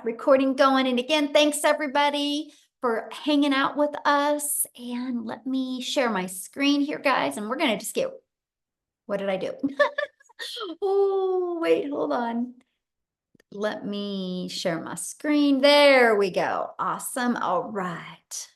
recording going. And again, thanks everybody for hanging out with us. And let me share my screen here, guys. And we're going to just get, what did I do? Oh, wait, hold on. Let me share my screen. There we go. Awesome. All right.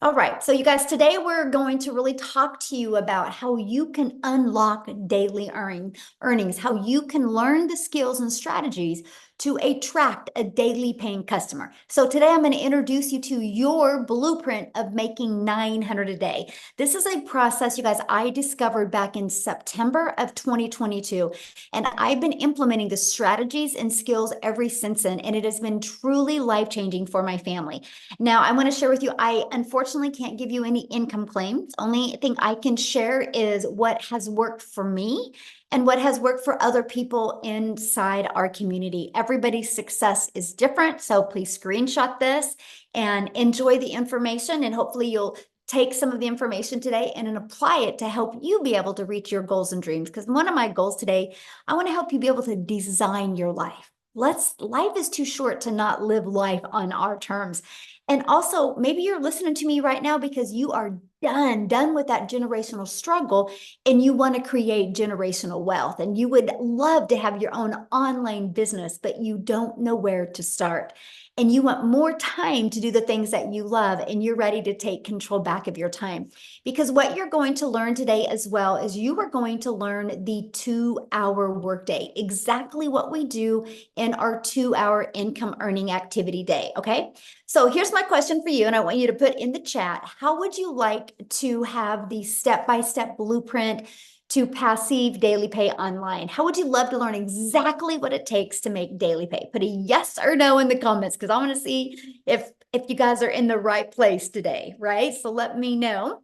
All right, so you guys, today we're going to really talk to you about how you can unlock daily earnings, how you can learn the skills and strategies to attract a daily paying customer. So today I'm going to introduce you to your blueprint of making 900 a day. This is a process, you guys, I discovered back in September of 2022, and I've been implementing the strategies and skills ever since then, and it has been truly life-changing for my family. Now, I want to share with you, I unfortunately can't give you any income claims. Only thing I can share is what has worked for me and what has worked for other people inside our community. Everybody's success is different, so please screenshot this and enjoy the information, and hopefully you'll take some of the information today and then apply it to help you be able to reach your goals and dreams. Because one of my goals today, I want to help you be able to design your life. Life is too short to not live life on our terms. And also, maybe you're listening to me right now because you are done with that generational struggle and you want to create generational wealth and you would love to have your own online business, but you don't know where to start. And you want more time to do the things that you love and you're ready to take control back of your time. Because what you're going to learn today as well is you are going to learn the 2-hour workday, exactly what we do in our 2-hour income earning activity day, okay? So here's my question for you, and I want you to put in the chat, how would you like to have the step-by-step blueprint to passive daily pay online? How would you love to learn exactly what it takes to make daily pay? Put a yes or no in the comments because I want to see if you guys are in the right place today, right? So let me know.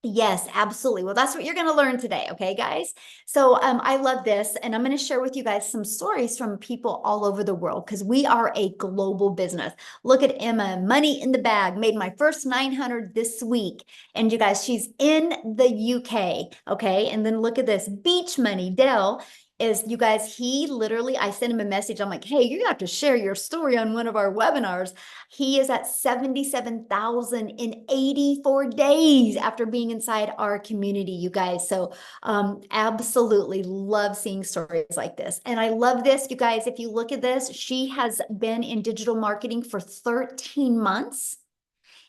Yes, absolutely. Well, that's what you're going to learn today. Okay, guys. So I love this. And I'm going to share with you guys some stories from people all over the world because we are a global business. Look at Emma, money in the bag, made my first 900 this week. And you guys, she's in the UK. Okay. And then look at this beach money. Dell is, you guys, he literally, I sent him a message. I'm like, hey, you're gonna have to share your story on one of our webinars. He is at 77,000 in 84 days after being inside our community, you guys. So absolutely love seeing stories like this. And I love this, you guys. If you look at this, she has been in digital marketing for 13 months.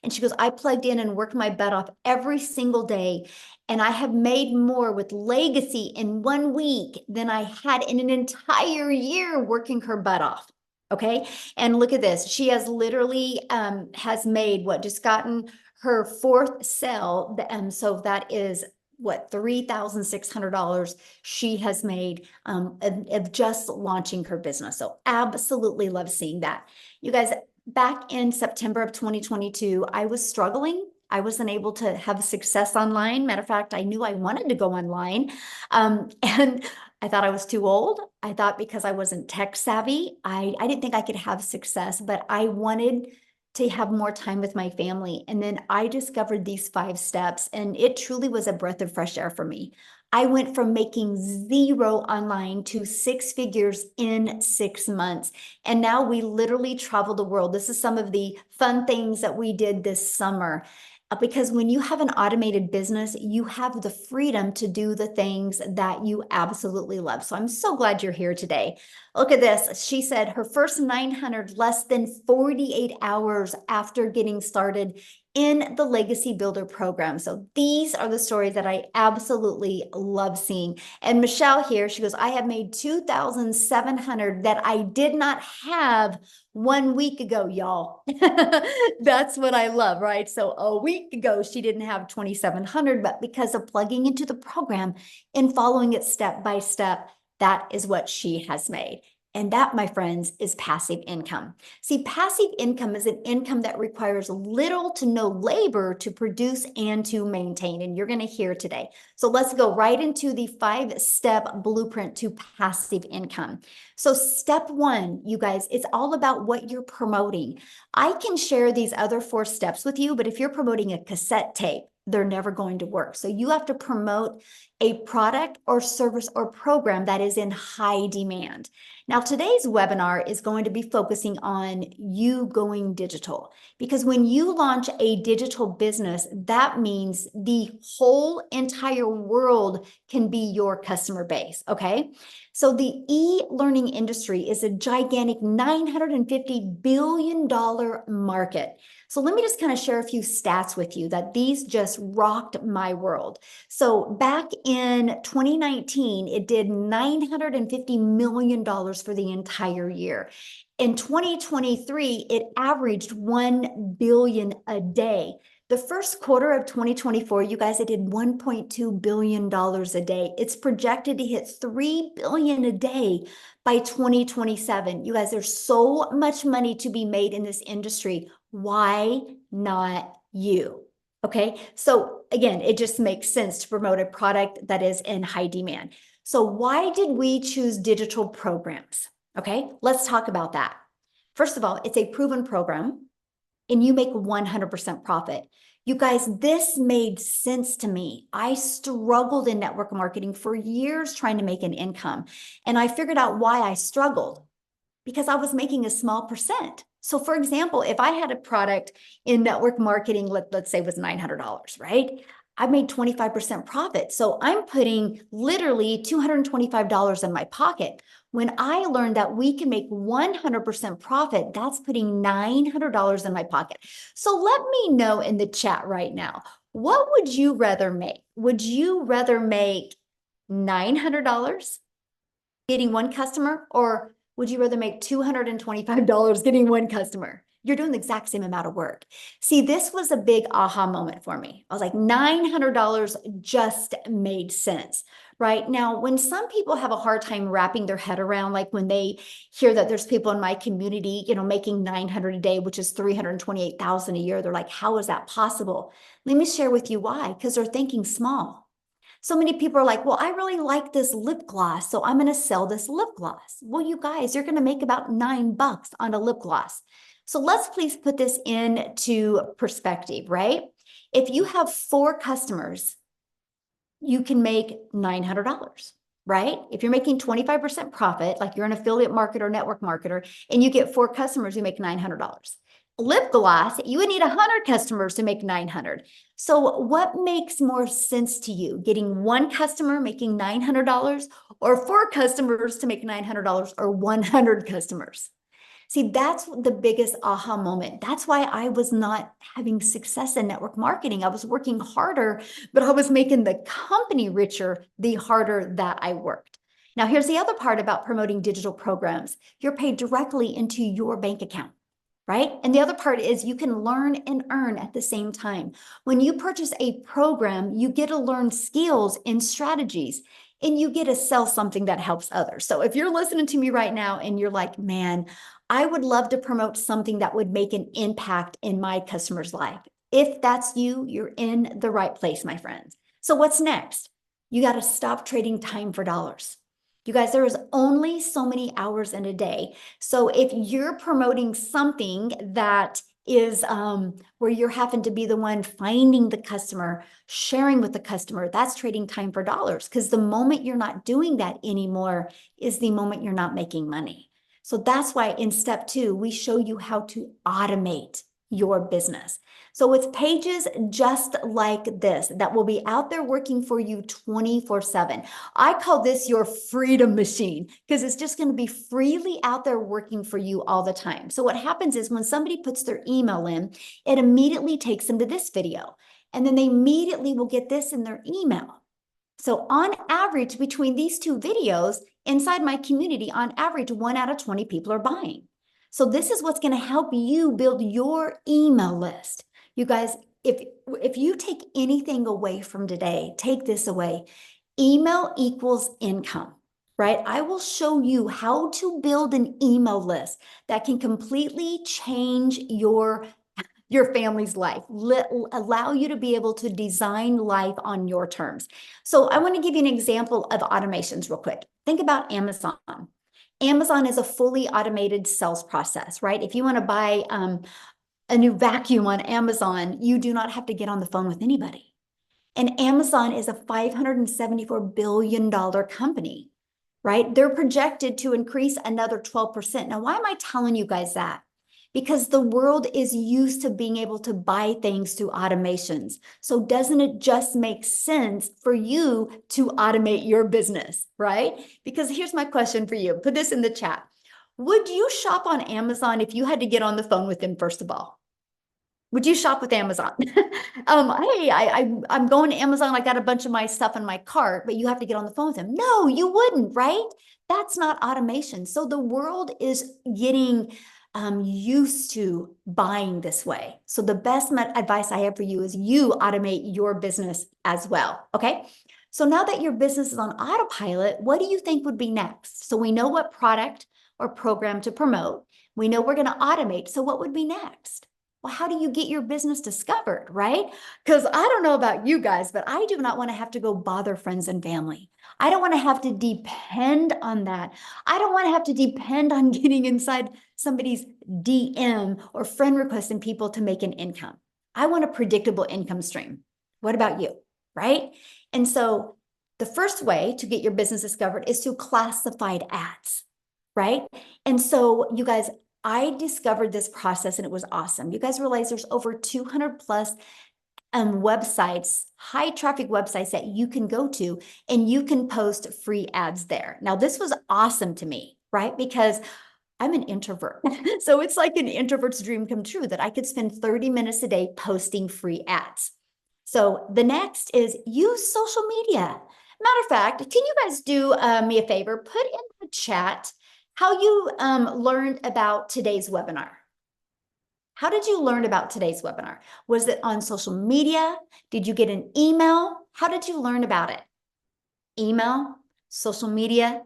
And she goes, I plugged in and worked my butt off every single day. And I have made more with legacy in 1 week than I had in an entire year working her butt off. Okay. And look at this. She has literally has made what, just gotten her 4th sale. So that is what, $3,600 she has made of just launching her business. So absolutely love seeing that. You guys, back in September of 2022, I was struggling. I wasn't able to have success online. Matter of fact, I knew I wanted to go online. And I thought I was too old. I thought because I wasn't tech savvy, I didn't think I could have success, but I wanted to have more time with my family. And then I discovered these 5 steps, and it truly was a breath of fresh air for me. I went from making 0 online to 6 figures in 6 months. And now we literally travel the world. This is some of the fun things that we did this summer. Because when you have an automated business, you have the freedom to do the things that you absolutely love. So I'm so glad you're here today. Look at this. She said her first 900 less than 48 hours after getting started in the Legacy Builder program. So these are the stories that I absolutely love seeing. And Michelle here, she goes, I have made 2,700 that I did not have 1 week ago, y'all. That's what I love, right? So a week ago, she didn't have 2,700, but because of plugging into the program and following it step by step, that is what she has made. And that, my friends, is passive income. See, passive income is an income that requires little to no labor to produce and to maintain. And you're going to hear today. So let's go right into the 5-step blueprint to passive income. So step 1, you guys, it's all about what you're promoting. I can share these other 4 steps with you, but if you're promoting a cassette tape, they're never going to work. So you have to promote a product or service or program that is in high demand. Now, today's webinar is going to be focusing on you going digital, because when you launch a digital business, that means the whole entire world can be your customer base, okay? So the e-learning industry is a gigantic $950 billion market. So let me just kind of share a few stats with you that these just rocked my world. So back in 2019, it did $950 million for the entire year. In 2023, it averaged 1 billion a day. The first quarter of 2024, you guys, it did $1.2 billion a day. It's projected to hit 3 billion a day by 2027. You guys, there's so much money to be made in this industry. Why not you? Okay, so again, it just makes sense to promote a product that is in high demand. So why did we choose digital programs? Okay, let's talk about that. First of all, it's a proven program and you make 100% profit. You guys, this made sense to me. I struggled in network marketing for years trying to make an income. And I figured out why I struggled, because I was making a small percent. So for example, if I had a product in network marketing, let's say was $900, right? I made 25% profit. So I'm putting literally $225 in my pocket. When I learned that we can make 100% profit, that's putting $900 in my pocket. So let me know in the chat right now, what would you rather make? Would you rather make $900 getting one customer, or would you rather make $225 getting one customer? You're doing the exact same amount of work. See, this was a big aha moment for me. I was like, $900 just made sense, right? Now, when some people have a hard time wrapping their head around, like when they hear that there's people in my community, making 900 a day, which is 328,000 a year, they're like, how is that possible? Let me share with you why, because they're thinking small. So many people are like, well, I really like this lip gloss, so I'm going to sell this lip gloss. Well, you guys, you're going to make about $9 on a lip gloss. So let's please put this into perspective, right? If you have 4 customers, you can make $900, right? If you're making 25% profit, like you're an affiliate marketer, network marketer, and you get 4 customers, you make $900. Lip gloss, you would need 100 customers to make 900. So what makes more sense to you? Getting 1 customer making $900, or 4 customers to make $900, or 100 customers? See, that's the biggest aha moment. That's why I was not having success in network marketing. I was working harder, but I was making the company richer the harder that I worked. Now, here's the other part about promoting digital programs. You're paid directly into your bank account, right? And the other part is you can learn and earn at the same time. When you purchase a program, you get to learn skills and strategies, and you get to sell something that helps others. So if you're listening to me right now and you're like, man, I would love to promote something that would make an impact in my customer's life. If that's you, you're in the right place, my friends. So what's next? You got to stop trading time for dollars. You guys, there is only so many hours in a day. So if you're promoting something that is where you're having to be the one finding the customer, sharing with the customer, that's trading time for dollars, because the moment you're not doing that anymore is the moment you're not making money. So that's why in step 2, we show you how to automate your business. So it's pages just like this that will be out there working for you 24/7. I call this your freedom machine, because it's just going to be freely out there working for you all the time. So what happens is when somebody puts their email in, it immediately takes them to this video, and then they immediately will get this in their email. So on average, between these 2 videos inside my community, on average, 1 out of 20 people are buying. So this is what's going to help you build your email list. You guys, if you take anything away from today, take this away. Email equals income, right? I will show you how to build an email list that can completely change your family's life, allow you to be able to design life on your terms. So I want to give you an example of automations real quick. Think about Amazon. Amazon is a fully automated sales process, right? If you want to buy a new vacuum on Amazon, you do not have to get on the phone with anybody. And Amazon is a $574 billion company, right? They're projected to increase another 12%. Now, why am I telling you guys that? Because the world is used to being able to buy things through automations. So doesn't it just make sense for you to automate your business, right? Because here's my question for you. Put this in the chat. Would you shop on Amazon if you had to get on the phone with them, first of all? Would you shop with Amazon? Hey, I'm going to Amazon. I got a bunch of my stuff in my cart, but you have to get on the phone with them. No, you wouldn't, right? That's not automation. So the world is getting used to buying this way. So the best advice I have for you is you automate your business as well. Okay. So now that your business is on autopilot, what do you think would be next? So we know what product or program to promote. We know we're going to automate. So what would be next? Well, how do you get your business discovered, right? Because I don't know about you guys, but I do not want to have to go bother friends and family. I don't want to have to depend on that. I don't want to have to depend on getting inside somebody's DM or friend requesting people to make an income. I want a predictable income stream. What about you, right? And so the first way to get your business discovered is through classified ads, right? And so you guys, I discovered this process and it was awesome. You guys realize there's over 200 plus websites, high traffic websites that you can go to and you can post free ads there. Now, this was awesome to me, right? Because I'm an introvert. So it's like an introvert's dream come true that I could spend 30 minutes a day posting free ads. So the next is use social media. Matter of fact, can you guys do me a favor? Put in the chat how you learned about today's webinar. How did you learn about today's webinar? Was it on social media? Did you get an email? How did you learn about it? Email, social media,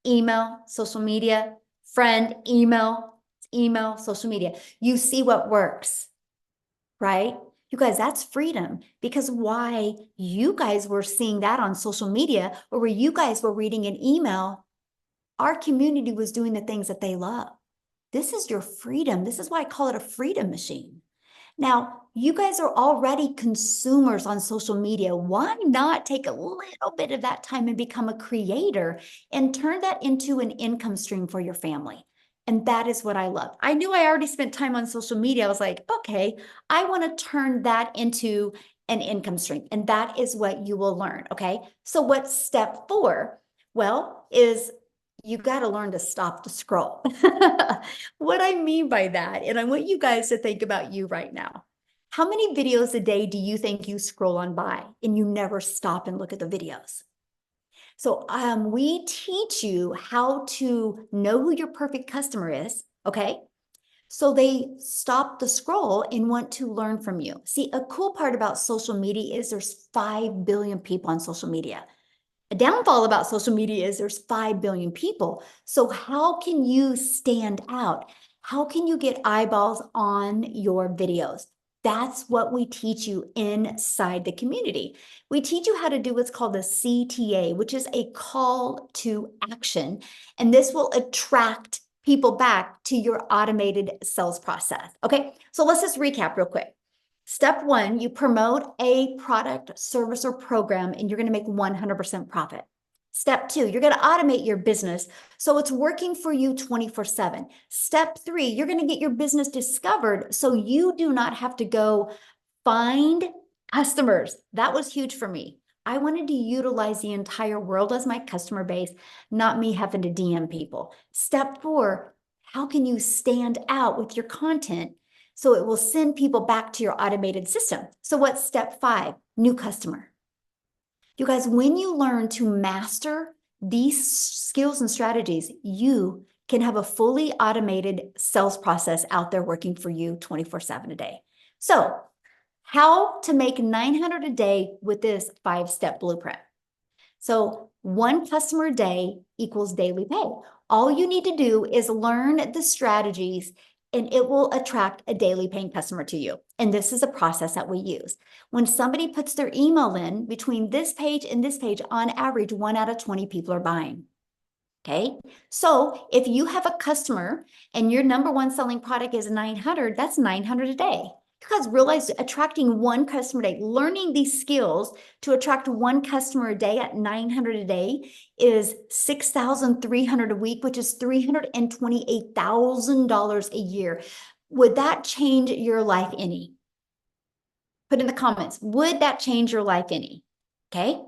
friend, email, social media. You see what works, right? You guys, that's freedom, because why you guys were seeing that on social media or where you guys were reading an email, our community was doing the things that they love. This is your freedom. This is why I call it a freedom machine. Now, you guys are already consumers on social media. Why not take a little bit of that time and become a creator and turn that into an income stream for your family? And that is what I love. I knew I already spent time on social media. I was like, okay, I want to turn that into an income stream. And that is what you will learn. Okay. So what's step 4? Well, is you got to learn to stop the scroll. What I mean by that, and I want you guys to think about you right now. How many videos a day do you think you scroll on by and you never stop and look at the videos? So we teach you how to know who your perfect customer is, okay? So they stop the scroll and want to learn from you. See, a cool part about social media is there's 5 billion people on social media. A downfall about social media is there's 5 billion people. So how can you stand out? How can you get eyeballs on your videos? That's what we teach you inside the community. We teach you how to do what's called the CTA, which is a call to action. And this will attract people back to your automated sales process. Okay, so let's just recap real quick. Step 1, you promote a product, service, or program, and you're going to make 100% profit. Step 2, you're going to automate your business so it's working for you 24/7. Step 3, you're going to get your business discovered so you do not have to go find customers. That was huge for me. I wanted to utilize the entire world as my customer base, not me having to DM people. Step 4, how can you stand out with your content so it will send people back to your automated system? So what's step 5? New customer. You guys, when you learn to master these skills and strategies, you can have a fully automated sales process out there working for you 24/7 a day. So how to make 900 a day with this 5-step blueprint. So 1 customer a day equals daily pay. All you need to do is learn the strategies and it will attract a daily paying customer to you. And this is a process that we use. When somebody puts their email in between this page and this page, on average, 1 out of 20 people are buying. Okay. So if you have a customer and your number 1 selling product is 900, that's 900 a day. You guys realize attracting one customer a day, learning these skills to attract one customer a day at 900 a day is 6,300 a week, which is $328,000 a year. Would that change your life any? Put in the comments, would that change your life any? Okay.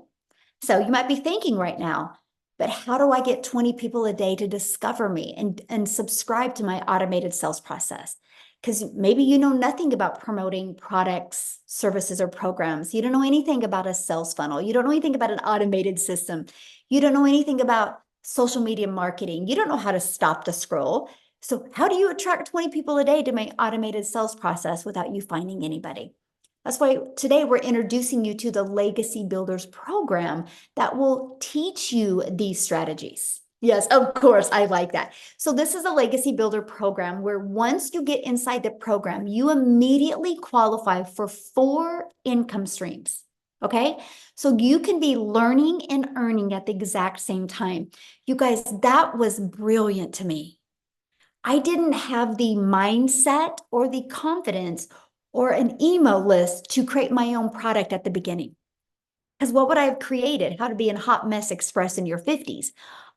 So you might be thinking right now, but how do I get 20 people a day to discover me and subscribe to my automated sales process? Because maybe you know nothing about promoting products, services, or programs. You don't know anything about a sales funnel. You don't know anything about an automated system. You don't know anything about social media marketing. You don't know how to stop the scroll. So how do you attract 20 people a day to my automated sales process without you finding anybody? That's why today we're introducing you to the Legacy Builders program that will teach you these strategies. Yes, of course, I like that. So this is a Legacy Builder program where once you get inside the program, you immediately qualify for 4 income streams. Okay, so you can be learning and earning at the exact same time. You guys, that was brilliant to me. I didn't have the mindset or the confidence or an email list to create my own product at the beginning. Because what would I have created? How to be a hot mess express in your 50s.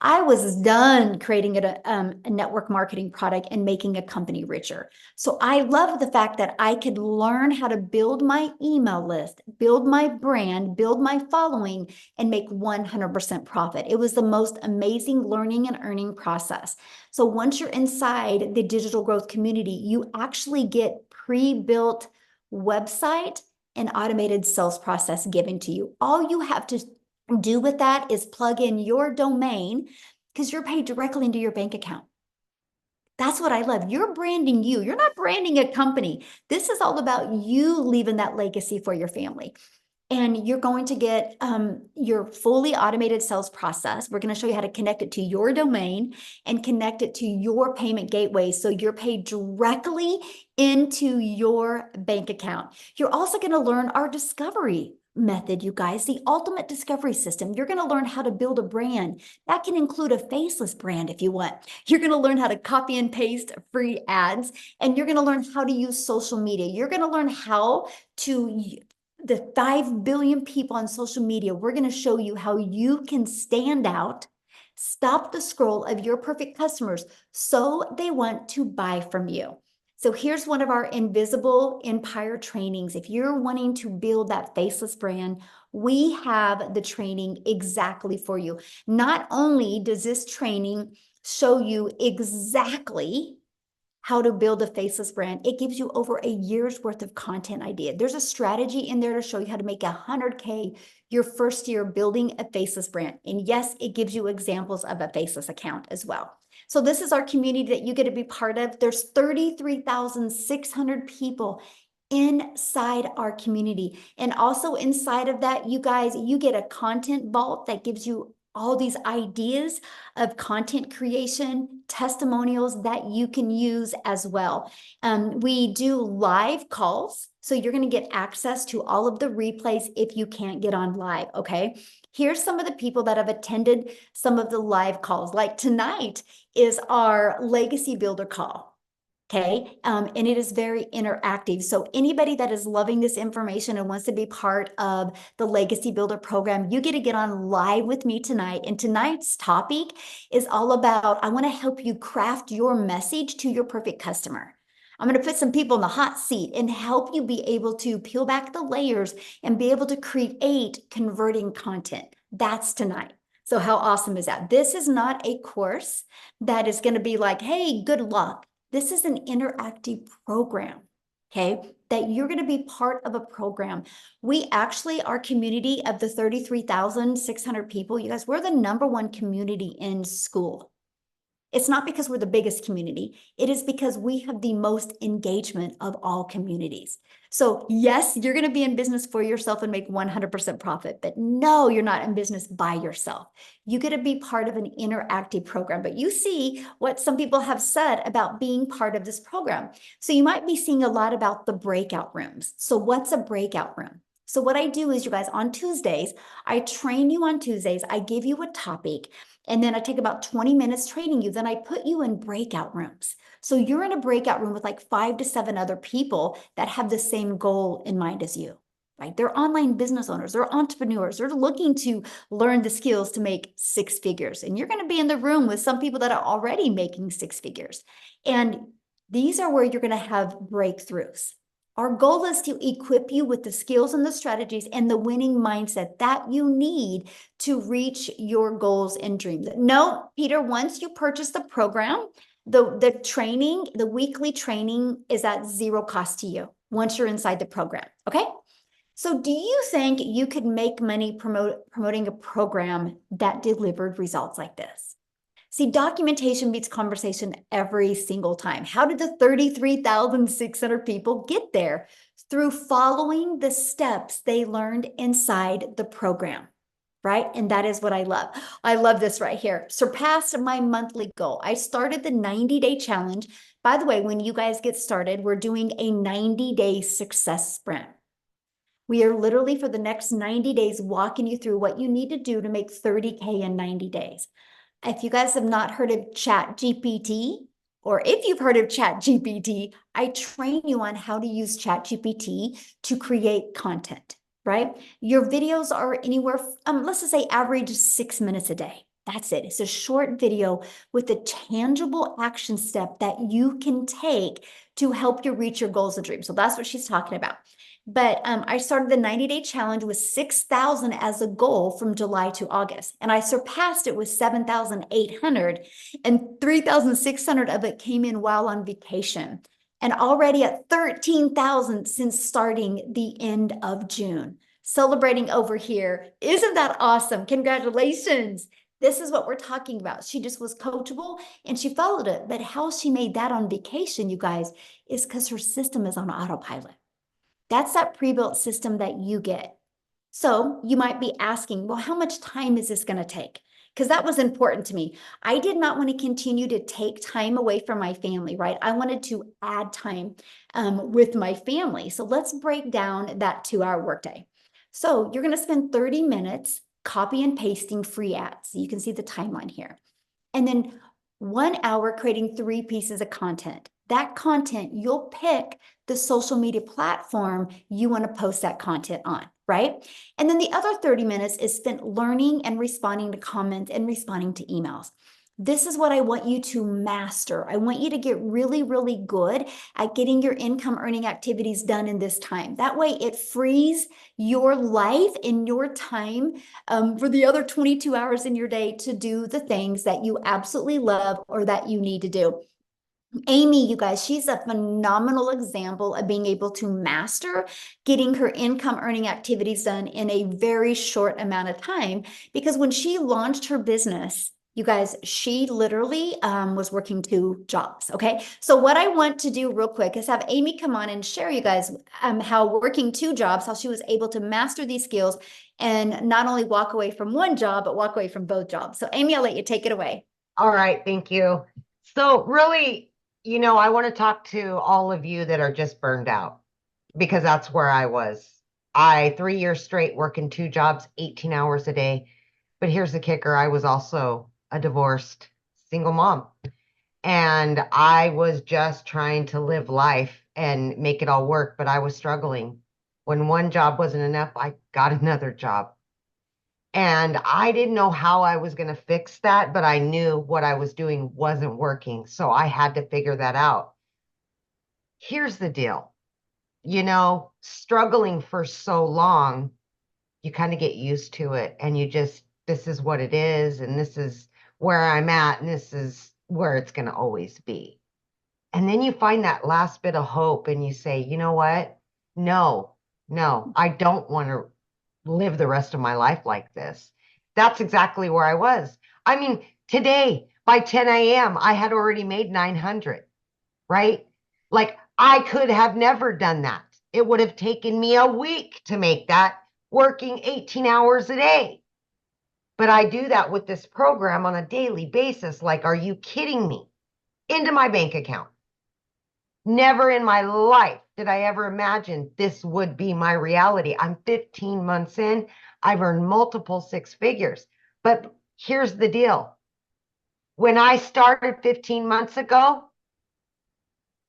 I was done creating a network marketing product and making a company richer. So I love the fact that I could learn how to build my email list, build my brand, build my following, and make 100% profit. It was the most amazing learning and earning process. So once you're inside the digital growth community, you actually get pre-built website an automated sales process given to you. All you have to do with that is plug in your domain because you're paid directly into your bank account. That's what I love. You're branding you. You're not branding a company. This is all about you leaving that legacy for your family. And you're going to get your fully automated sales process. We're going to show you how to connect it to your domain and connect it to your payment gateway so you're paid directly into your bank account. You're also going to learn our discovery method, you guys, the ultimate discovery system. You're going to learn how to build a brand. That can include a faceless brand if you want. You're going to learn how to copy and paste free ads, and you're going to learn how to use social media. You're going to learn how to the 5 billion people on social media, we're going to show you how you can stand out, stop the scroll of your perfect customers so they want to buy from you. So here's one of our invisible empire trainings. If you're wanting to build that faceless brand, we have the training exactly for you. Not only does this training show you exactly how to build a faceless brand, it gives you over a year's worth of content idea. There's a strategy in there to show you how to make 100K your first year building a faceless brand. And yes, it gives you examples of a faceless account as well. So this is our community that you get to be part of. There's 33,600 people inside our community. And also inside of that, you guys, you get a content vault that gives you all these ideas of content creation, testimonials that you can use as well. We do live calls, so you're going to get access to all of the replays if you can't get on live, okay? Here's some of the people that have attended some of the live calls. Like tonight is our Legacy Builder call. Okay, and it is very interactive. So anybody that is loving this information and wants to be part of the Legacy Builder program, you get to get on live with me tonight. And tonight's topic is all about, I want to help you craft your message to your perfect customer. I'm going to put some people in the hot seat and help you be able to peel back the layers and be able to create converting content. That's tonight. So how awesome is that? This is not a course that is going to be like, hey, good luck. This is an interactive program, okay, that you're going to be part of a program. We actually, our community of the 33,600 people, you guys, we're the #1 community in school. It's not because we're the biggest community. It is because we have the most engagement of all communities. So yes, you're going to be in business for yourself and make 100% profit, but no, you're not in business by yourself. You get to be part of an interactive program, but you see what some people have said about being part of this program. So you might be seeing a lot about the breakout rooms. So what's a breakout room? So what I do is, you guys, on Tuesdays, I train you on Tuesdays. I give you a topic. And then I take about 20 minutes training you. Then I put you in breakout rooms. So you're in a breakout room with like 5 to 7 other people that have the same goal in mind as you. Right? They're online business owners, they're entrepreneurs, they're looking to learn the skills to make 6 figures. And you're going to be in the room with some people that are already making 6 figures. And these are where you're going to have breakthroughs. Our goal is to equip you with the skills and the strategies and the winning mindset that you need to reach your goals and dreams. No, Peter, once you purchase the program, the training, the weekly training is at zero cost to you once you're inside the program. Okay. So do you think you could make money promoting a program that delivered results like this? See, documentation beats conversation every single time. How did the 33,600 people get there? Through following the steps they learned inside the program, right? And that is what I love. I love this right here. Surpassed my monthly goal. I started the 90-day challenge. By the way, when you guys get started, we're doing a 90-day success sprint. We are literally for the next 90 days walking you through what you need to do to make 30K in 90 days. If you guys have not heard of Chat GPT, or if you've heard of Chat GPT, I train you on how to use Chat GPT to create content, right? Your videos are anywhere, let's just say average 6 minutes a day. That's it. It's a short video with a tangible action step that you can take to help you reach your goals and dreams. So that's what she's talking about. But I started the 90-day challenge with 6,000 as a goal from July to August. And I surpassed it with 7,800, and 3,600 of it came in while on vacation. And already at 13,000 since starting the end of June. Celebrating over here. Isn't that awesome? Congratulations. This is what we're talking about. She just was coachable and she followed it. But how she made that on vacation, you guys, is because her system is on autopilot. That's that pre-built system that you get. So you might be asking, well, how much time is this going to take? Because that was important to me. I did not want to continue to take time away from my family, right? I wanted to add time with my family. So let's break down that 2-hour workday. So you're going to spend 30 minutes copy and pasting free ads. You can see the timeline here. And then 1 hour creating 3 pieces of content. That content, you'll pick the social media platform you want to post that content on, right? And then the other 30 minutes is spent learning and responding to comments and responding to emails. This is what I want you to master. I want you to get really, really good at getting your income earning activities done in this time. That way it frees your life and your time for the other 22 hours in your day to do the things that you absolutely love or that you need to do. Amy, you guys, she's a phenomenal example of being able to master getting her income earning activities done in a very short amount of time. Because when she launched her business, you guys, she literally was working 2 jobs. Okay. So what I want to do real quick is have Amy come on and share you guys how working 2 jobs, how she was able to master these skills and not only walk away from 1 job, but walk away from both jobs. So Amy, I'll let you take it away. All right. Thank you. So really, I want to talk to all of you that are just burned out because that's where I was. 3 years straight working 2 jobs, 18 hours a day. But here's the kicker. I was also a divorced single mom. And I was just trying to live life and make it all work, but I was struggling. When 1 job wasn't enough, I got another job. And I didn't know how I was going to fix that, but I knew what I was doing wasn't working. So I had to figure that out. Here's the deal. Struggling for so long, you kind of get used to it and this is what it is. And this is where I'm at. And this is where it's going to always be. And then you find that last bit of hope and you say, you know what? No, I don't want to live the rest of my life like this. That's exactly where I was. I mean, today by 10 a.m., I had already made 900, right? Like I could have never done that. It would have taken me a week to make that working 18 hours a day. But I do that with this program on a daily basis. Like, are you kidding me? Into my bank account. Never in my life did I ever imagine this would be my reality. I'm 15 months in. I've earned multiple 6 figures. But Here's the deal. When I started 15 months ago,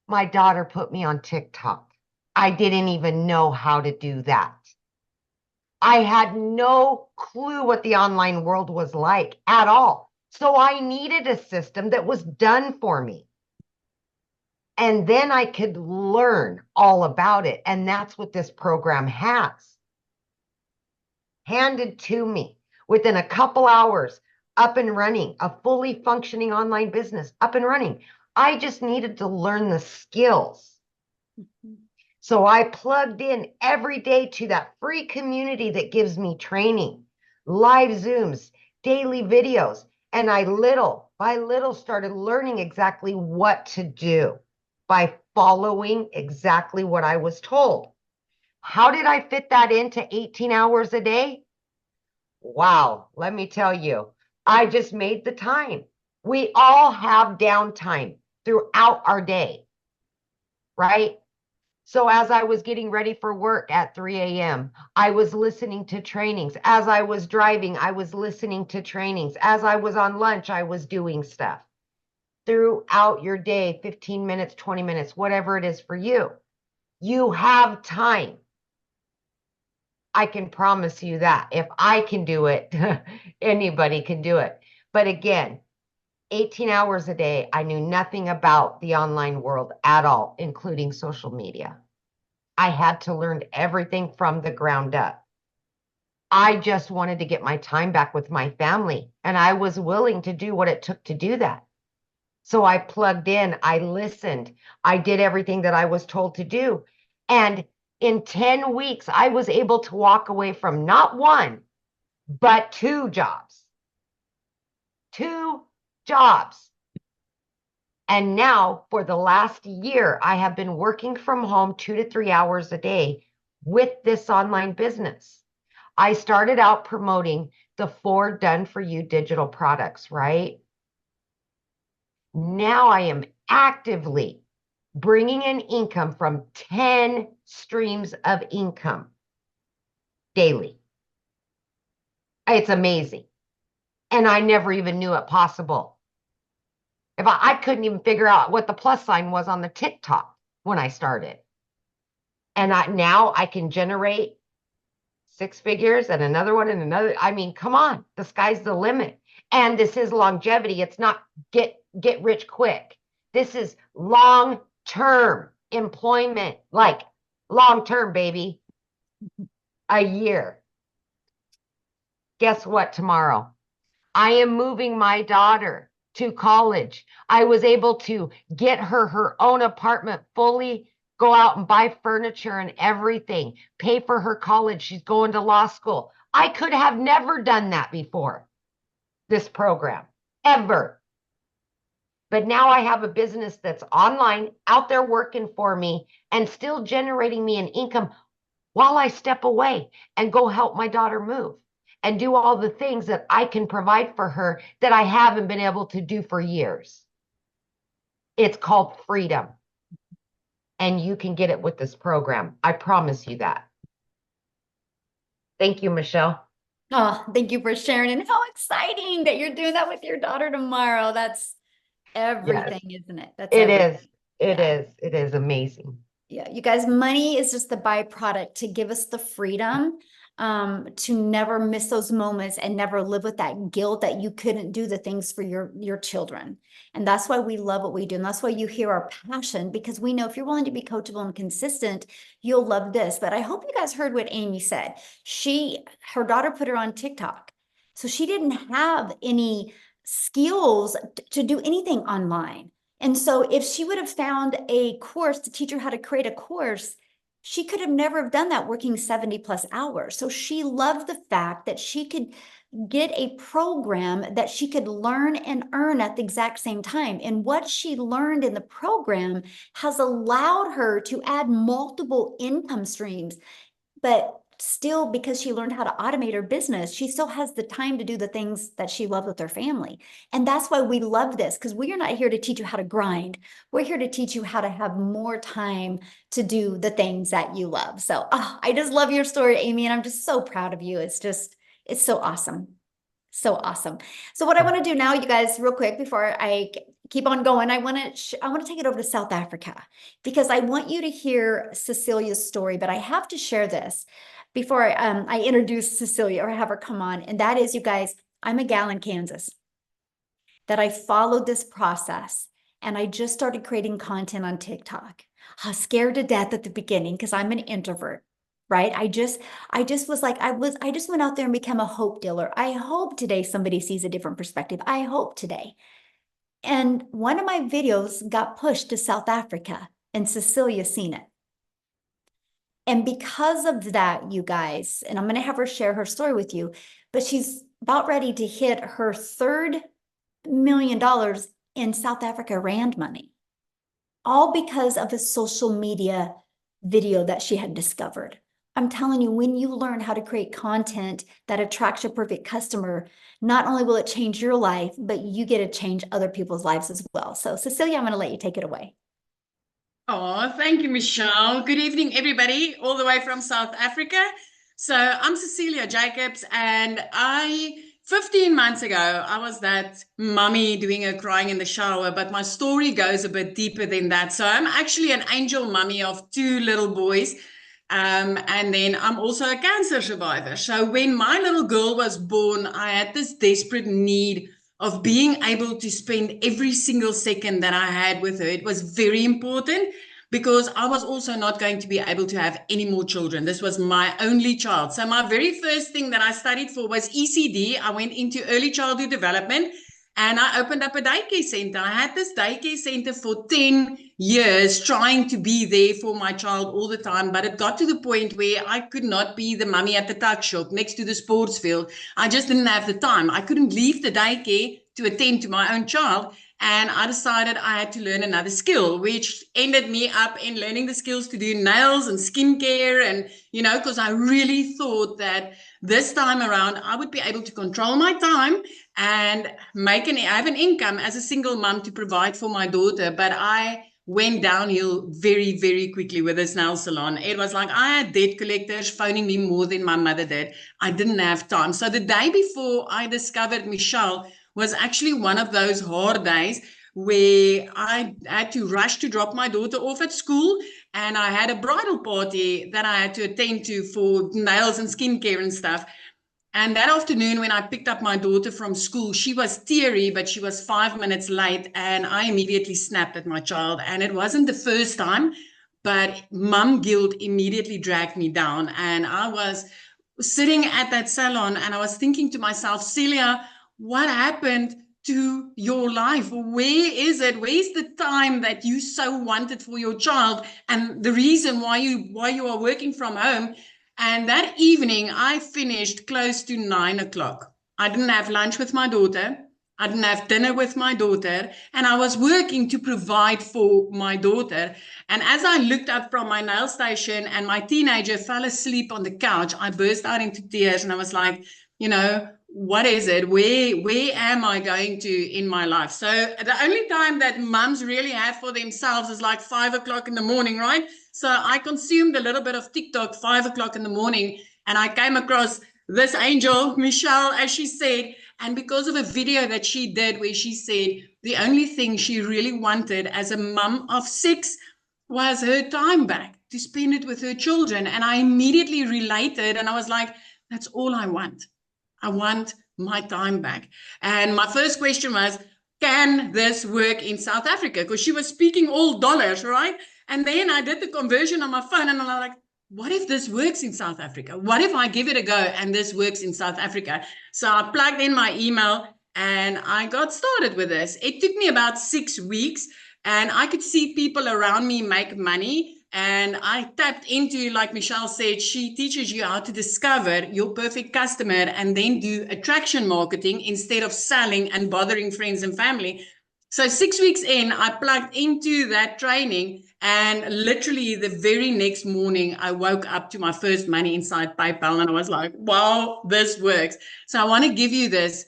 my daughter put me on TikTok. I didn't even know how to do that. I had no clue what the online world was like at all. So I needed a system that was done for me. And then I could learn all about it. And that's what this program has. Handed to me within a couple hours, up and running, a fully functioning online business, up and running. I just needed to learn the skills. So I plugged in every day to that free community that gives me training, live Zooms, daily videos. And I little by little started learning exactly what to do by following exactly what I was told. How did I fit that into 18 hours a day? Wow, let me tell you, I just made the time. We all have downtime throughout our day, right? So as I was getting ready for work at 3 a.m., I was listening to trainings. As I was driving, I was listening to trainings. As I was on lunch, I was doing stuff. Throughout your day, 15 minutes, 20 minutes, whatever it is for you, you have time. I can promise you that. If I can do it, anybody can do it. But again, 18 hours a day, I knew nothing about the online world at all, including social media. I had to learn everything from the ground up. I just wanted to get my time back with my family, and I was willing to do what it took to do that. So I plugged in, I listened, I did everything that I was told to do. And in 10 weeks, I was able to walk away from not one, but two jobs. Two jobs. And now for the last year, I have been working from home 2 to 3 hours a day with this online business. I started out promoting the 4 done for you digital products, right? Now I am actively bringing in income from 10 streams of income daily. It's amazing. And I never even knew it possible. If I couldn't even figure out what the plus sign was on the TikTok when I started. And now I can generate 6 figures and another one and another. I mean, come on, the sky's the limit. And this is longevity. It's not get rich quick. This is long-term employment, like long-term, baby. A year. Guess what tomorrow? I am moving my daughter to college. I was able to get her own apartment, fully go out and buy furniture and everything, pay for her college. She's going to law school. I could have never done that before this program, ever. But now I have a business that's online, out there working for me and still generating me an income while I step away and go help my daughter move and do all the things that I can provide for her that I haven't been able to do for years. It's called freedom. And you can get it with this program. I promise you that. Thank you, Michelle. Oh, thank you for sharing. And how exciting that you're doing that with your daughter tomorrow. That's everything, isn't it? That's It everything. is. It Yeah. is. It is amazing. Yeah, you guys, money is just the byproduct to give us the freedom to never miss those moments and never live with that guilt that you couldn't do the things for your children. And that's why we love what we do. And that's why you hear our passion, because we know if you're willing to be coachable and consistent, you'll love this. But I hope you guys heard what Amy said. Her daughter put her on TikTok. So she didn't have any skills to do anything online. And so if she would have found a course to teach her how to create a course, she could have never have done that working 70 plus hours. So she loved the fact that she could get a program that she could learn and earn at the exact same time. And what she learned in the program has allowed her to add multiple income streams. But still, because she learned how to automate her business, she still has the time to do the things that she loves with her family. And that's why we love this, because we are not here to teach you how to grind. We're here to teach you how to have more time to do the things that you love. So I just love your story, Amy, and I'm just so proud of you. It's so awesome. So awesome. So what I want to do now, you guys, real quick, before I keep on going, I want to take it over to South Africa because I want you to hear Cecilia's story, but I have to share this before I introduce Cecilia or have her come on. And that is, you guys, I'm a gal in Kansas that I followed this process and I just started creating content on TikTok. I was scared to death at the beginning because I'm an introvert, right? I just was like, I just went out there and became a hope dealer. I hope today somebody sees a different perspective. I hope today. And one of my videos got pushed to South Africa and Cecilia seen it. And because of that, you guys, and I'm going to have her share her story with you, but she's about ready to hit her $3 million in South Africa Rand money, all because of a social media video that she had discovered. I'm telling you, when you learn how to create content that attracts your perfect customer, not only will it change your life, but you get to change other people's lives as well. So Cecilia, I'm going to let you take it away. Oh, thank you, Michelle. Good evening, everybody, all the way from South Africa. So I'm Cecilia Jacobs, and 15 months ago, I was that mummy doing a crying in the shower, but my story goes a bit deeper than that. So I'm actually an angel mummy of 2 little boys. And then I'm also a cancer survivor. So when my little girl was born, I had this desperate need of being able to spend every single second that I had with her. It was very important because I was also not going to be able to have any more children. This was my only child. So my very first thing that I studied for was ECD. I went into early childhood development and I opened up a daycare center. I had this daycare center for 10 years trying to be there for my child all the time. But it got to the point where I could not be the mummy at the tuck shop next to the sports field. I just didn't have the time. I couldn't leave the daycare to attend to my own child. And I decided I had to learn another skill, which ended me up in learning the skills to do nails and skincare. And, because I really thought that this time around, I would be able to control my time and have an income as a single mom to provide for my daughter. But I went downhill very, very quickly with this nail salon. It was like I had debt collectors phoning me more than my mother did. I didn't have time. So the day before I discovered Michelle was actually one of those hard days where I had to rush to drop my daughter off at school, and I had a bridal party that I had to attend to for nails and skincare and stuff. And that afternoon, when I picked up my daughter from school, she was teary, but she was 5 minutes late, and I immediately snapped at my child. And it wasn't the first time, but mum guilt immediately dragged me down. And I was sitting at that salon, and I was thinking to myself, Celia, what happened to your life? Where is it? Where's the time that you so wanted for your child, and the reason why you are working from home? And that evening, I finished close to 9 o'clock. I didn't have lunch with my daughter. I didn't have dinner with my daughter. And I was working to provide for my daughter. And as I looked up from my nail station and my teenager fell asleep on the couch, I burst out into tears. And I was like, what is it? Where am I going to in my life? So the only time that mums really have for themselves is like 5 o'clock in the morning, right? So I consumed a little bit of TikTok 5 o'clock in the morning, and I came across this angel, Michelle, as she said, and because of a video that she did where she said the only thing she really wanted as a mum of 6 was her time back to spend it with her children. And I immediately related, and I was like, that's all I want. I want my time back. And my first question was, can this work in South Africa? Because she was speaking all dollars, right? And then I did the conversion on my phone, and I'm like, what if this works in South Africa? What if I give it a go and this works in South Africa? So I plugged in my email and I got started with this. It took me about 6 weeks, and I could see people around me make money. And I tapped into, like Michelle said, she teaches you how to discover your perfect customer and then do attraction marketing instead of selling and bothering friends and family. So 6 weeks in, I plugged into that training, and literally the very next morning, I woke up to my first money inside PayPal, and I was like, wow, this works. So I want to give you this.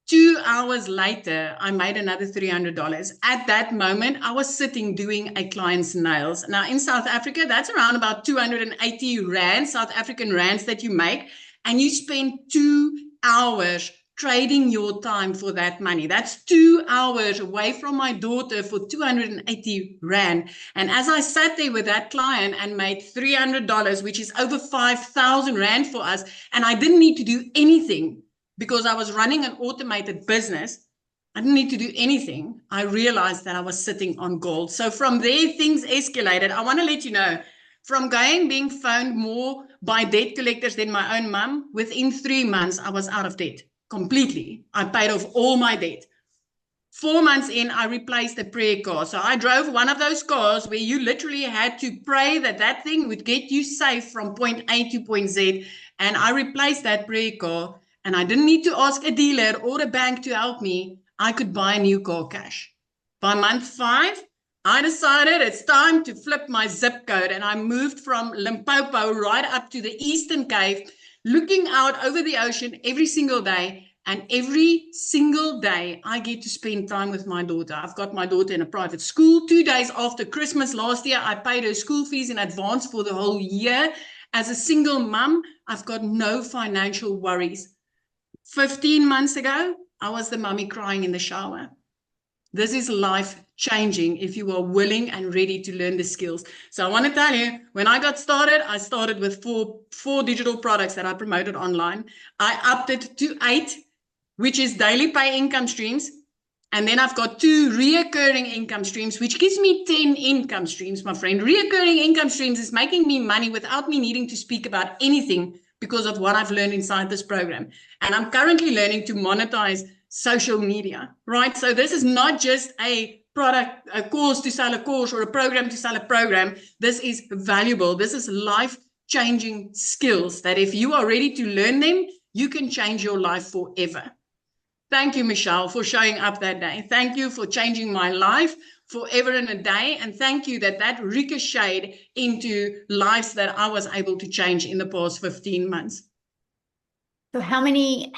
2 hours later, I made another $300. At that moment, I was sitting doing a client's nails. Now, in South Africa, that's around about 280 Rand, South African Rands that you make. And you spend 2 hours trading your time for that money. That's 2 hours away from my daughter for 280 Rand. And as I sat there with that client and made $300, which is over 5,000 Rand for us, and I didn't need to do anything because I was running an automated business. I didn't need to do anything. I realized that I was sitting on gold. So from there, things escalated. I want to let you know, from being phoned more by debt collectors than my own mum, within 3 months, I was out of debt completely. I paid off all my debt. 4 months in, I replaced a prayer car. So I drove one of those cars where you literally had to pray that that thing would get you safe from point A to point Z. And I replaced that prayer car, and I didn't need to ask a dealer or a bank to help me. I could buy a new car cash. By month 5, I decided it's time to flip my zip code, and I moved from Limpopo right up to the Eastern Cape, looking out over the ocean every single day. And every single day, I get to spend time with my daughter. I've got my daughter in a private school. 2 days after Christmas last year, I paid her school fees in advance for the whole year. As a single mum, I've got no financial worries. 15 months ago, I was the mummy crying in the shower. This is life changing if you are willing and ready to learn the skills. So I want to tell you, when I started with four digital products that I promoted online. I upped it to 8, which is daily pay income streams. And then I've got 2 reoccurring income streams, which gives me 10 income streams, my friend. Reoccurring income streams is making me money without me needing to speak about anything because of what I've learned inside this program. And I'm currently learning to monetize social media, right? So this is not just a product, a course to sell a course, or a program to sell a program. This is valuable. This is life-changing skills that if you are ready to learn them, you can change your life forever. Thank you, Michelle, for showing up that day. Thank you for changing my life forever and a day. And thank you that ricocheted into lives that I was able to change in the past 15 months. So how many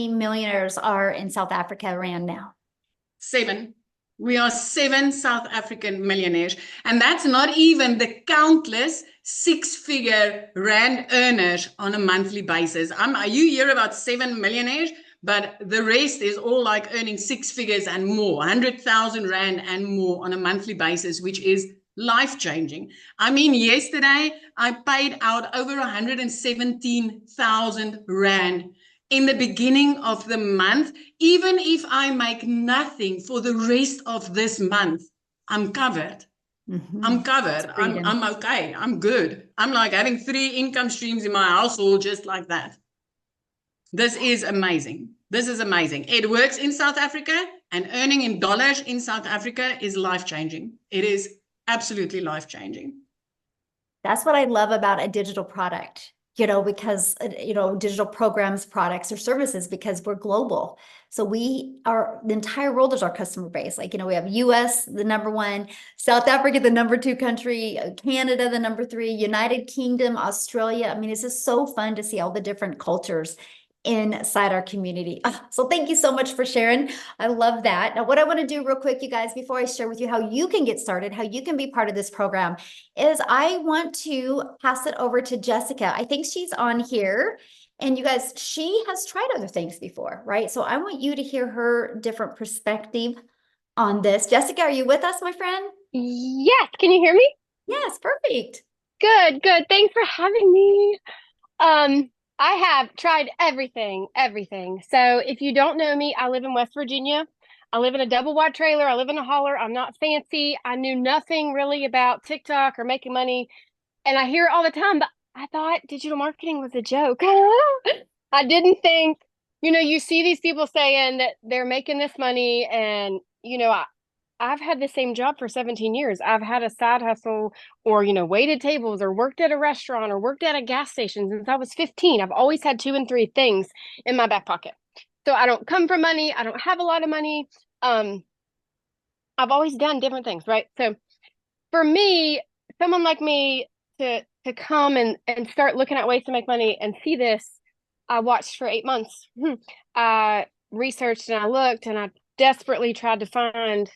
millionaires are in South Africa Rand now? 7. We are 7 South African millionaires. And that's not even the countless 6-figure Rand earners on a monthly basis. You hear about 7 millionaires, but the rest is all like earning 6 figures and more, 100,000 Rand and more on a monthly basis, which is life-changing. I mean, yesterday I paid out over 117,000 Rand in the beginning of the month. Even if I make nothing for the rest of this month, I'm covered. I'm covered. I'm okay. I'm good. I'm like having 3 income streams in my household just like that. This is amazing. This is amazing. It works in South Africa, and earning in dollars in South Africa is life-changing. It is absolutely life-changing. That's what I love about a digital product, because, digital programs, products, or services, because we're global. So the entire world is our customer base. Like, we have US, the number 1, South Africa, the number 2 country, Canada, the number 3, United Kingdom, Australia. I mean, it's just so fun to see all the different cultures inside our community. So thank you so much for sharing. I love that. Now, what I want to do real quick, you guys, before I share with you how you can get started, how you can be part of this program, is I want to pass it over to Jessica. I think she's on here. And you guys, she has tried other things before, right? So I want you to hear her different perspective on this. Jessica, are you with us, my friend? Yes. Can you hear me? Yes, perfect. Good. Thanks for having me. I have tried everything. So if you don't know me, I live in West Virginia. I live in a double wide trailer. I live in a holler. I'm not fancy. I knew nothing really about TikTok or making money. And I hear it all the time, but I thought digital marketing was a joke. I didn't think, you see these people saying that they're making this money, and, I've had the same job for 17 years. I've had a side hustle, or, waited tables, or worked at a restaurant, or worked at a gas station since I was 15. I've always had 2 and 3 things in my back pocket. So I don't come from money. I don't have a lot of money. I've always done different things, right? So for me, someone like me to come and start looking at ways to make money and see this, I watched for 8 months. I researched and I looked, and I desperately tried to find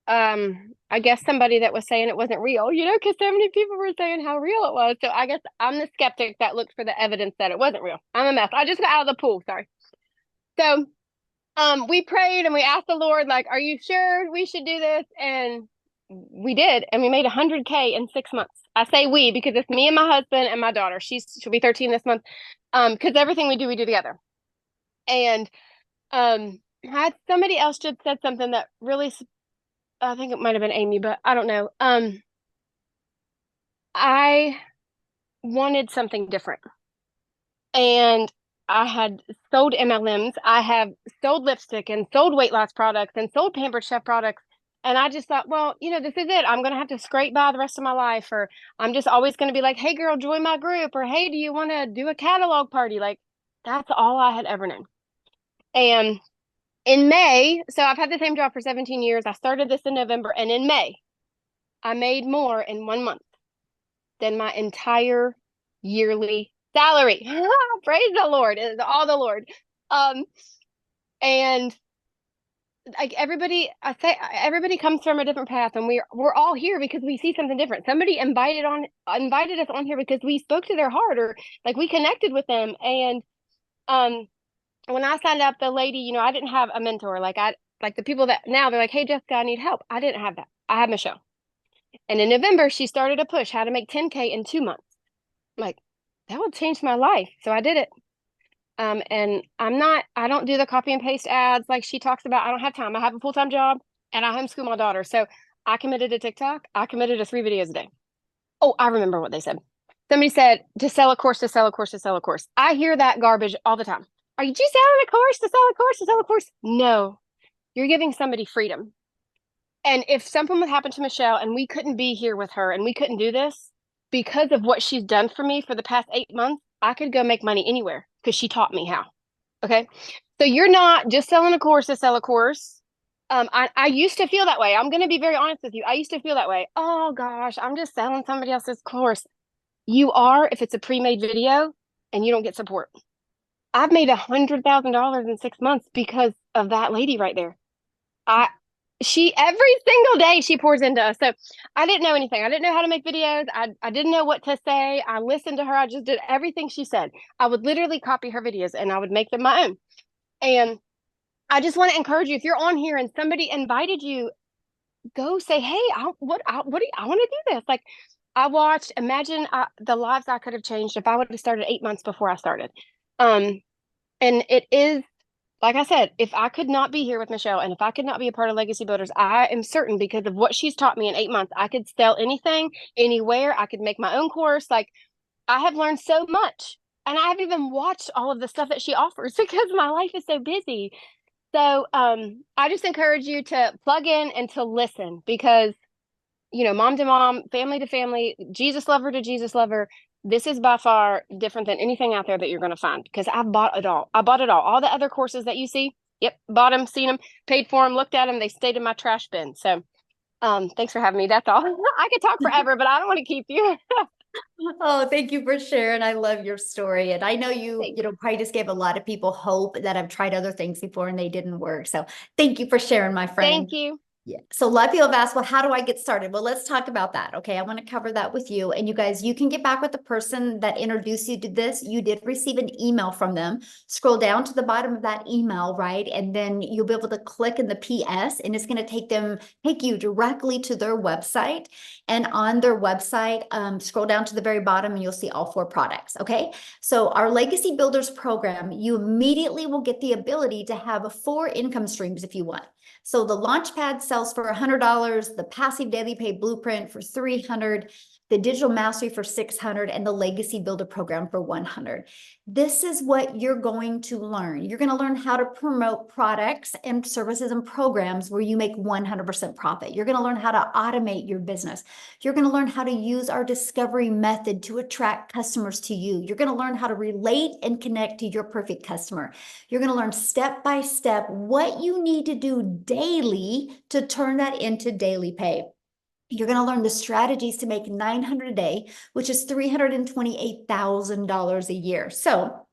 I guess somebody that was saying it wasn't real, because so many people were saying how real it was. So I guess I'm the skeptic that looked for the evidence that it wasn't real. I'm a mess. I just got out of the pool. Sorry. So we prayed and we asked the Lord, like, are you sure we should do this? And we did, and we made 100K in 6 months. I say we because it's me and my husband and my daughter. She'll be 13 this month. Because everything we do together. And had somebody else just said something that really, I think it might have been Amy, but I don't know. I wanted something different. And I had sold MLMs. I have sold lipstick and sold weight loss products and sold Pampered Chef products. And I just thought, well, this is it. I'm going to have to scrape by the rest of my life. Or I'm just always going to be like, hey, girl, join my group. Or hey, do you want to do a catalog party? Like, that's all I had ever known. And in May, so I've had the same job for 17 years. I started this in November. And in May, I made more in 1 month than my entire yearly salary. Praise the Lord. It is all the Lord. And like everybody, I say everybody comes from a different path, and we're all here because we see something different. Somebody invited us on here because we spoke to their heart, or like we connected with them. And when I signed up, the lady, I didn't have a mentor. Like the people that now they're like, hey Jessica, I need help. I didn't have that. I had Michelle. And in November, she started a push how to make 10K in 2 months. I'm like, that would change my life. So I did it. And I don't do the copy and paste ads like she talks about. I don't have time. I have a full-time job and I homeschool my daughter. So I committed to TikTok. I committed to 3 videos a day. Oh, I remember what they said. Somebody said to sell a course, to sell a course, to sell a course. I hear that garbage all the time. Are you just selling a course to sell a course, to sell a course? No, you're giving somebody freedom. And if something would happen to Michelle and we couldn't be here with her and we couldn't do this, because of what she's done for me for the past 8 months, I could go make money anywhere because she taught me how. Okay. So you're not just selling a course to sell a course. I used to feel that way. I'm going to be very honest with you. I used to feel that way. Oh gosh, I'm just selling somebody else's course. You are if it's a pre-made video and you don't get support. I've made $100,000 in 6 months because of that lady right there. She every single day she pours into us. So I didn't know anything. I didn't know how to make videos. I didn't know what to say. I listened to her. I just did everything she said. I would literally copy her videos and I would make them my own. And I just want to encourage you, if you're on here and somebody invited you, go say, hey, I want to do this. Like I watched, imagine the lives I could have changed if I would have started 8 months before I started. And it is, like I said, if I could not be here with Michelle and if I could not be a part of Legacy Builders, I am certain because of what she's taught me in 8 months, I could sell anything, anywhere. I could make my own course. Like I have learned so much, and I haven't even watched all of the stuff that she offers because my life is so busy. So I just encourage you to plug in and to listen because, mom to mom, family to family, Jesus lover to Jesus lover. This is by far different than anything out there that you're going to find because I've bought it all. I bought it all. All the other courses that you see, yep, bought them, seen them, paid for them, looked at them. They stayed in my trash bin. So thanks for having me. That's all. I could talk forever, but I don't want to keep you. Oh, thank you for sharing. I love your story. And I know you probably just gave a lot of people hope that have tried other things before and they didn't work. So thank you for sharing, my friend. Thank you. Yeah. So a lot of people have asked, well, how do I get started? Well, let's talk about that. Okay. I want to cover that with you. And you guys, you can get back with the person that introduced you to this. You did receive an email from them. Scroll down to the bottom of that email, right? And then you'll be able to click in the PS and it's going to take you directly to their website. And on their website, scroll down to the very bottom and you'll see all 4 products. Okay. So our Legacy Builders program, you immediately will get the ability to have 4 income streams if you want. So the Launchpad sells for $100, the Passive Daily Pay Blueprint for $300, the Digital Mastery for $600, and the Legacy Builder Program for $100. This is what you're going to learn. You're going to learn how to promote products and services and programs where you make 100% profit. You're going to learn how to automate your business. You're going to learn how to use our discovery method to attract customers to you. You're going to learn how to relate and connect to your perfect customer. You're going to learn step by step what you need to do daily to turn that into daily pay. You're going to learn the strategies to make $900 a day, which is $328,000 a year. So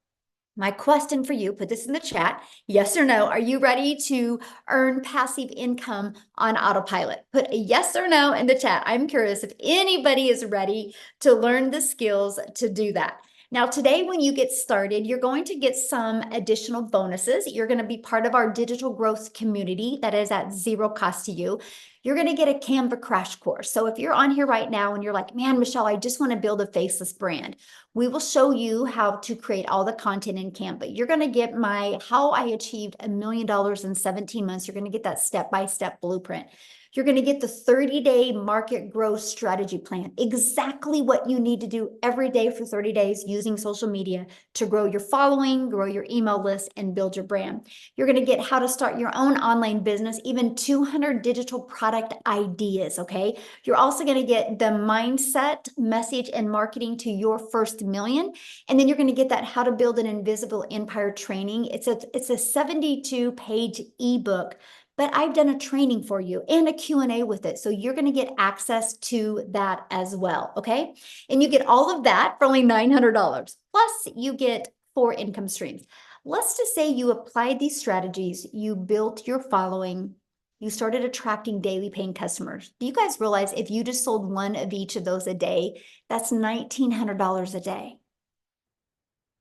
my question for you, put this in the chat, yes or no, are you ready to earn passive income on autopilot? Put a yes or no in the chat. I'm curious if anybody is ready to learn the skills to do that. Now, today, when you get started, you're going to get some additional bonuses. You're going to be part of our digital growth community that is at zero cost to you. You're going to get a Canva crash course. So if you're on here right now and you're like, man, Michelle, I just want to build a faceless brand, we will show you how to create all the content in Canva. You're going to get my how I achieved $1 million in 17 months. You're going to get that step-by-step blueprint. You're going to get the 30-day market growth strategy plan, exactly what you need to do every day for 30 days using social media to grow your following, grow your email list, and build your brand. You're going to get how to start your own online business, even 200 digital product ideas, okay? You're also going to get the mindset, message, and marketing to your first million. And then you're going to get that how to build an invisible empire training. It's a 72-page ebook, but I've done a training for you and a Q&A with it. So you're going to get access to that as well, okay? And you get all of that for only $900. Plus, you get 4 income streams. Let's just say you applied these strategies, you built your following, you started attracting daily paying customers. Do you guys realize if you just sold one of each of those a day, that's $1,900 a day?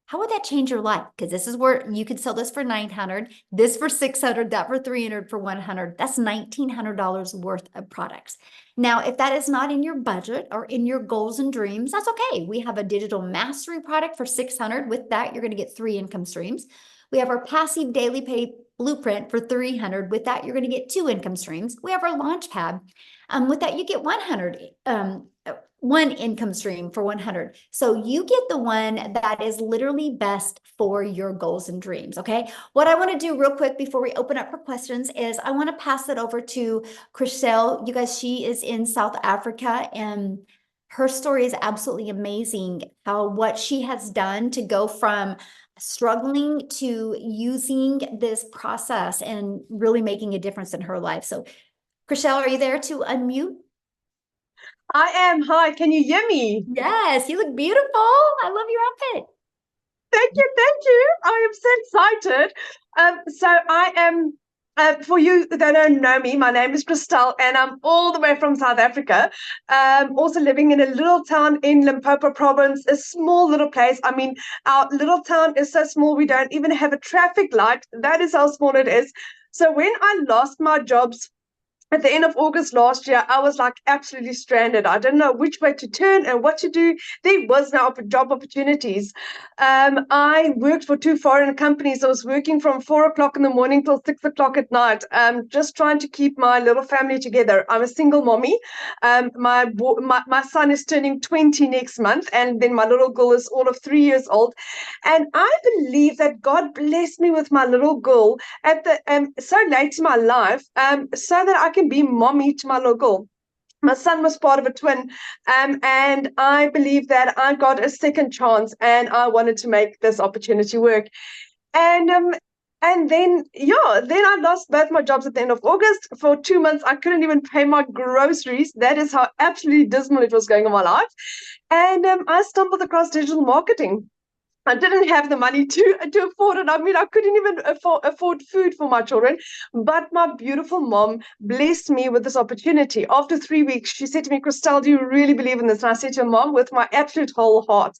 How would that change your life? Because this is where you could sell this for $900, this for $600, that for $300, for $100. That's $1,900 worth of products. Now, if that is not in your budget or in your goals and dreams, that's okay. We have a digital mastery product for $600. With that, you're going to get 3 income streams. We have our passive daily pay blueprint for $300. With that, you're going to get 2 income streams. We have our launch pad. With that, you get 1 income stream for $100. So you get the one that is literally best for your goals and dreams, okay? What I want to do real quick before we open up for questions is I want to pass it over to Chriselle. You guys, she is in South Africa, and her story is absolutely amazing, how what she has done to go from struggling to using this process and really making a difference in her life. So Chriselle, are you there to unmute? I am. Hi, can you hear me? Yes, you look beautiful. I love your outfit. Thank you, thank you. I am so excited. So I am, for you that don't know me, my name is Christelle, and I'm all the way from South Africa. Also living in a little town in Limpopo province, a small little place. I mean, our little town is so small, we don't even have a traffic light. That is how small it is. So when I lost my jobs at the end of August last year, I was like absolutely stranded. I didn't know which way to turn and what to do. There was no job opportunities. I worked for 2 foreign companies. I was working from 4 o'clock in the morning till 6 o'clock at night, just trying to keep my little family together. I'm a single mommy. My son is turning 20 next month, and then my little girl is all of 3 years old. And I believe that God blessed me with my little girl at the so late in my life, so that I can be mommy to my little girl. My son was part of a twin, and I believe that I got a second chance, and I wanted to make this opportunity work. And then I lost both my jobs at the end of August. For 2 months, I couldn't even pay my groceries. That is how absolutely dismal it was going in my life. And I stumbled across digital marketing. I didn't have the money to afford it. I mean, I couldn't even afford food for my children. But my beautiful mom blessed me with this opportunity. After 3 weeks, she said to me, Christelle, do you really believe in this? And I said to her, Mom, with my absolute whole heart.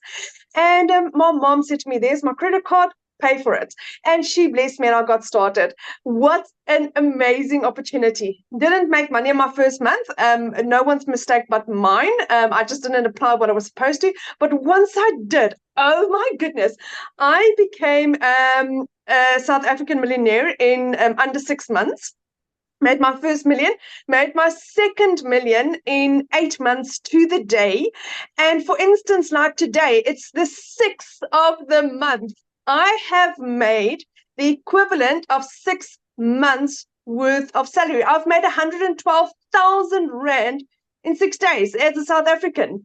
And my mom said to me, there's my credit card, pay for it. And she blessed me, and I got started. What an amazing opportunity. Didn't make money in my first month. No one's mistake but mine. I just didn't apply what I was supposed to. But once I did, oh my goodness, I became a South African millionaire in under 6 months. Made my first million, made my second million in 8 months to the day. And for instance, like today, it's the 6th of the month. I have made the equivalent of 6 months worth of salary. I've made 112,000 Rand in 6 days as a South African.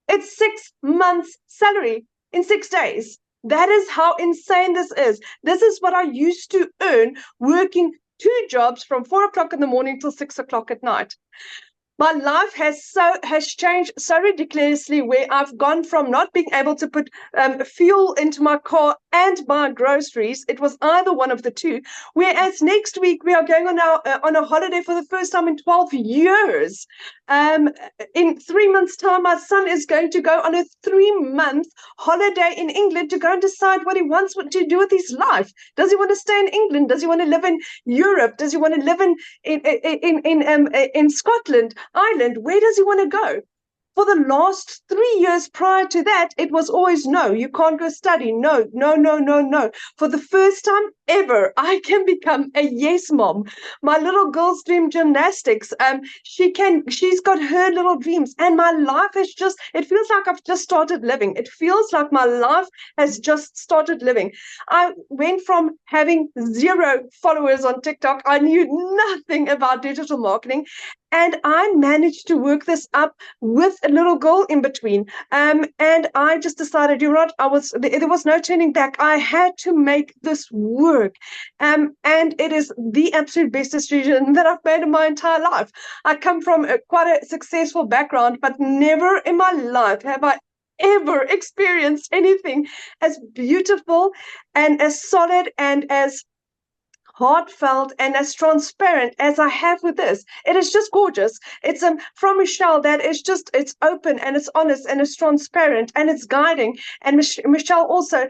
It's 6 months salary in 6 days. That is how insane this is. This is what I used to earn working 2 jobs from 4 o'clock in the morning till 6 o'clock at night. My life has changed so ridiculously, where I've gone from not being able to put fuel into my car and buy groceries. It was either one of the two. Whereas next week we are going on a holiday for the first time in 12 years. In 3 months' time, my son is going to go on a 3-month holiday in England to go and decide what he wants to do with his life. Does he want to stay in England? Does he want to live in Europe? Does he want to live in Scotland, Ireland? Where does he want to go? For the last 3 years prior to that, it was always no, you can't go study. No, no, no, no, no. For the first time ever, I can become a yes mom. My little girl's dream gymnastics. She's got her little dreams, and my life has it feels like I've just started living. It feels like my life has just started living. I went from having 0 followers on TikTok. I knew nothing about digital marketing. And I managed to work this up with a little girl in between. And I just decided, you know what, there was no turning back. I had to make this work. And it is the absolute best decision that I've made in my entire life. I come from quite a successful background, but never in my life have I ever experienced anything as beautiful and as solid and as heartfelt and as transparent as I have with this. It is just gorgeous. It's from Michelle that is just, it's open and it's honest and it's transparent and it's guiding. And Michelle also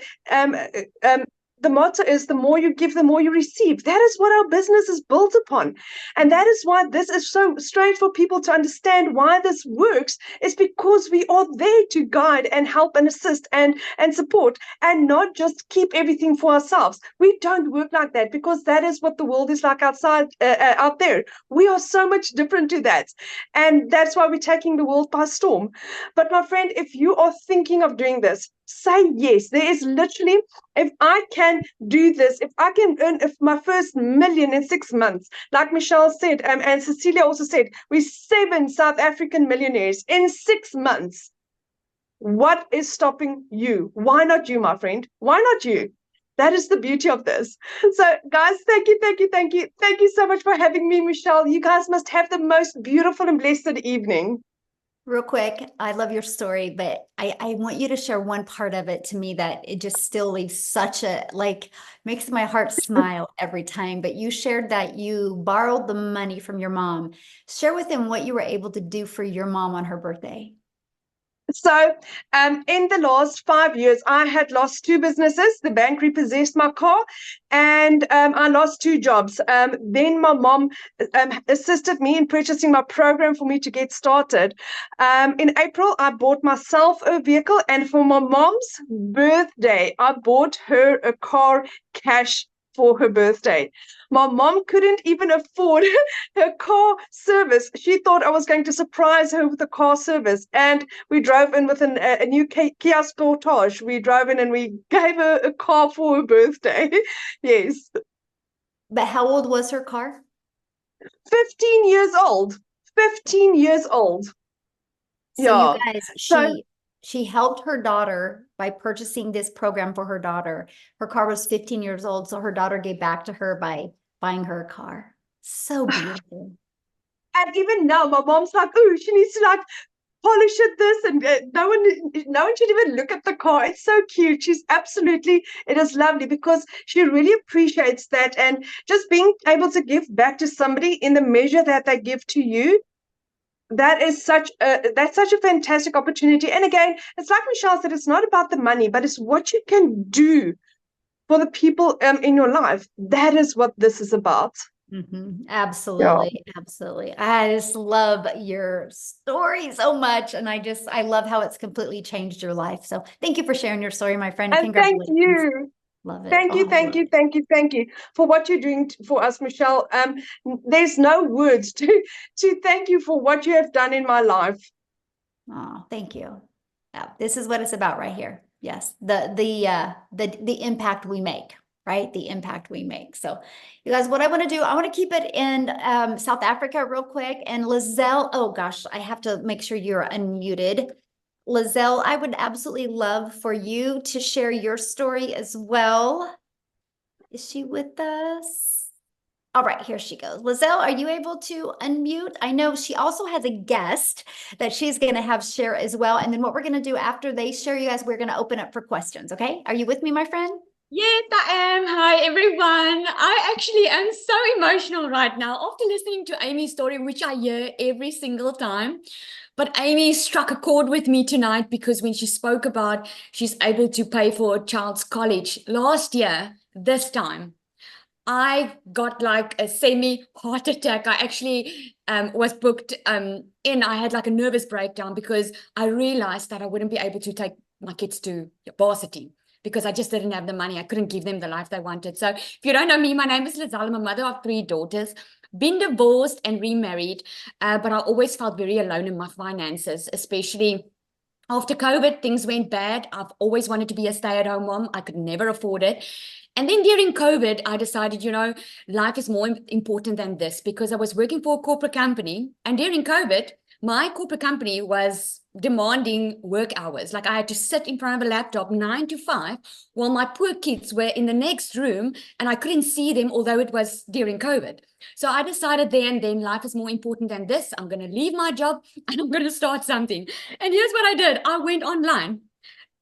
the motto is the more you give, the more you receive. That is what our business is built upon. And that is why this is so strange for people to understand why this works, is because we are there to guide and help and assist and support, and not just keep everything for ourselves. We don't work like that, because that is what the world is like outside, out there. We are so much different to that. And that's why we're taking the world by storm. But my friend, if you are thinking of doing this, say yes. There is literally, if I can do this, if I can earn my first million in 6 months, like Michelle said, and Cecilia also said, we're 7 South African millionaires in 6 months. What is stopping you? Why not you, my friend? Why not you? That is the beauty of this. So, guys, thank you, thank you, thank you. Thank you so much for having me, Michelle. You guys must have the most beautiful and blessed evening. Real quick, I love your story, but I want you to share one part of it to me that it just still leaves such a, like, makes my heart smile every time. But you shared that you borrowed the money from your mom. Share with them what you were able to do for your mom on her birthday. So, in the last 5 years, I had lost 2 businesses. The bank repossessed my car, and I lost 2 jobs. Then my mom assisted me in purchasing my program for me to get started. In April, I bought myself a vehicle, and for my mom's birthday, I bought her a car cash for her birthday. My mom couldn't even afford her car service. She thought I was going to surprise her with a car service. And we drove in with a new Kia Sportage. We drove in and we gave her a car for her birthday. Yes. But how old was her car? 15 years old. 15 years old. So yeah. You guys, she helped her daughter by purchasing this program for her daughter. Her car was 15 years old, so her daughter gave back to her by buying her a car. So beautiful. And even now, my mom's like, oh, she needs to like polish it this, and no one should even look at the car. It's so cute. She's absolutely, it is lovely, because she really appreciates that, and just being able to give back to somebody in the measure that they give to you. That's such a fantastic opportunity. And again, it's like Michelle said, it's not about the money, but it's what you can do for the people in your life. That is what this is about. Absolutely. Yeah. Absolutely. I just love your story so much. And I love how it's completely changed your life. So thank you for sharing your story, my friend. And congratulations. thank you. Love it. Thank you for what you're doing for us, Michelle. There's no words to thank you for what you have done in my life. Oh, thank you. Yeah, this is what it's about right here. Yes, the impact we make, right? The impact we make. So, you guys, what I want to do, I want to keep it in South Africa real quick. And Lizelle, oh gosh, I have to make sure you're unmuted. Lizelle, I would absolutely love for you to share your story as well. Is she with us? All right, here she goes. Lizelle, are you able to unmute? I know she also has a guest that she's going to have share as well. And then what we're going to do after they share, you guys, we're going to open up for questions. Okay. Are you with me, my friend? Yes, I am. Hi, everyone. I actually am so emotional right now after listening to Amy's story, which I hear every single time. But Amy struck a chord with me tonight because when she spoke about she's able to pay for a child's college last year, this time, I got like a semi heart attack. I actually was booked in. I had like a nervous breakdown because I realized that I wouldn't be able to take my kids to varsity because I just didn't have the money. I couldn't give them the life they wanted. So if you don't know me, my name is Lizelle. I'm a mother of 3 daughters, been divorced and remarried, but I always felt very alone in my finances, especially after COVID, things went bad. I've always wanted to be a stay-at-home mom. I could never afford it. And then during COVID, I decided, life is more important than this because I was working for a corporate company. And during COVID, my corporate company was demanding work hours. Like I had to sit in front of a laptop 9 to 5 while my poor kids were in the next room and I couldn't see them, although it was during COVID. So I decided then life is more important than this. I'm going to leave my job and I'm going to start something. And here's what I did. I went online.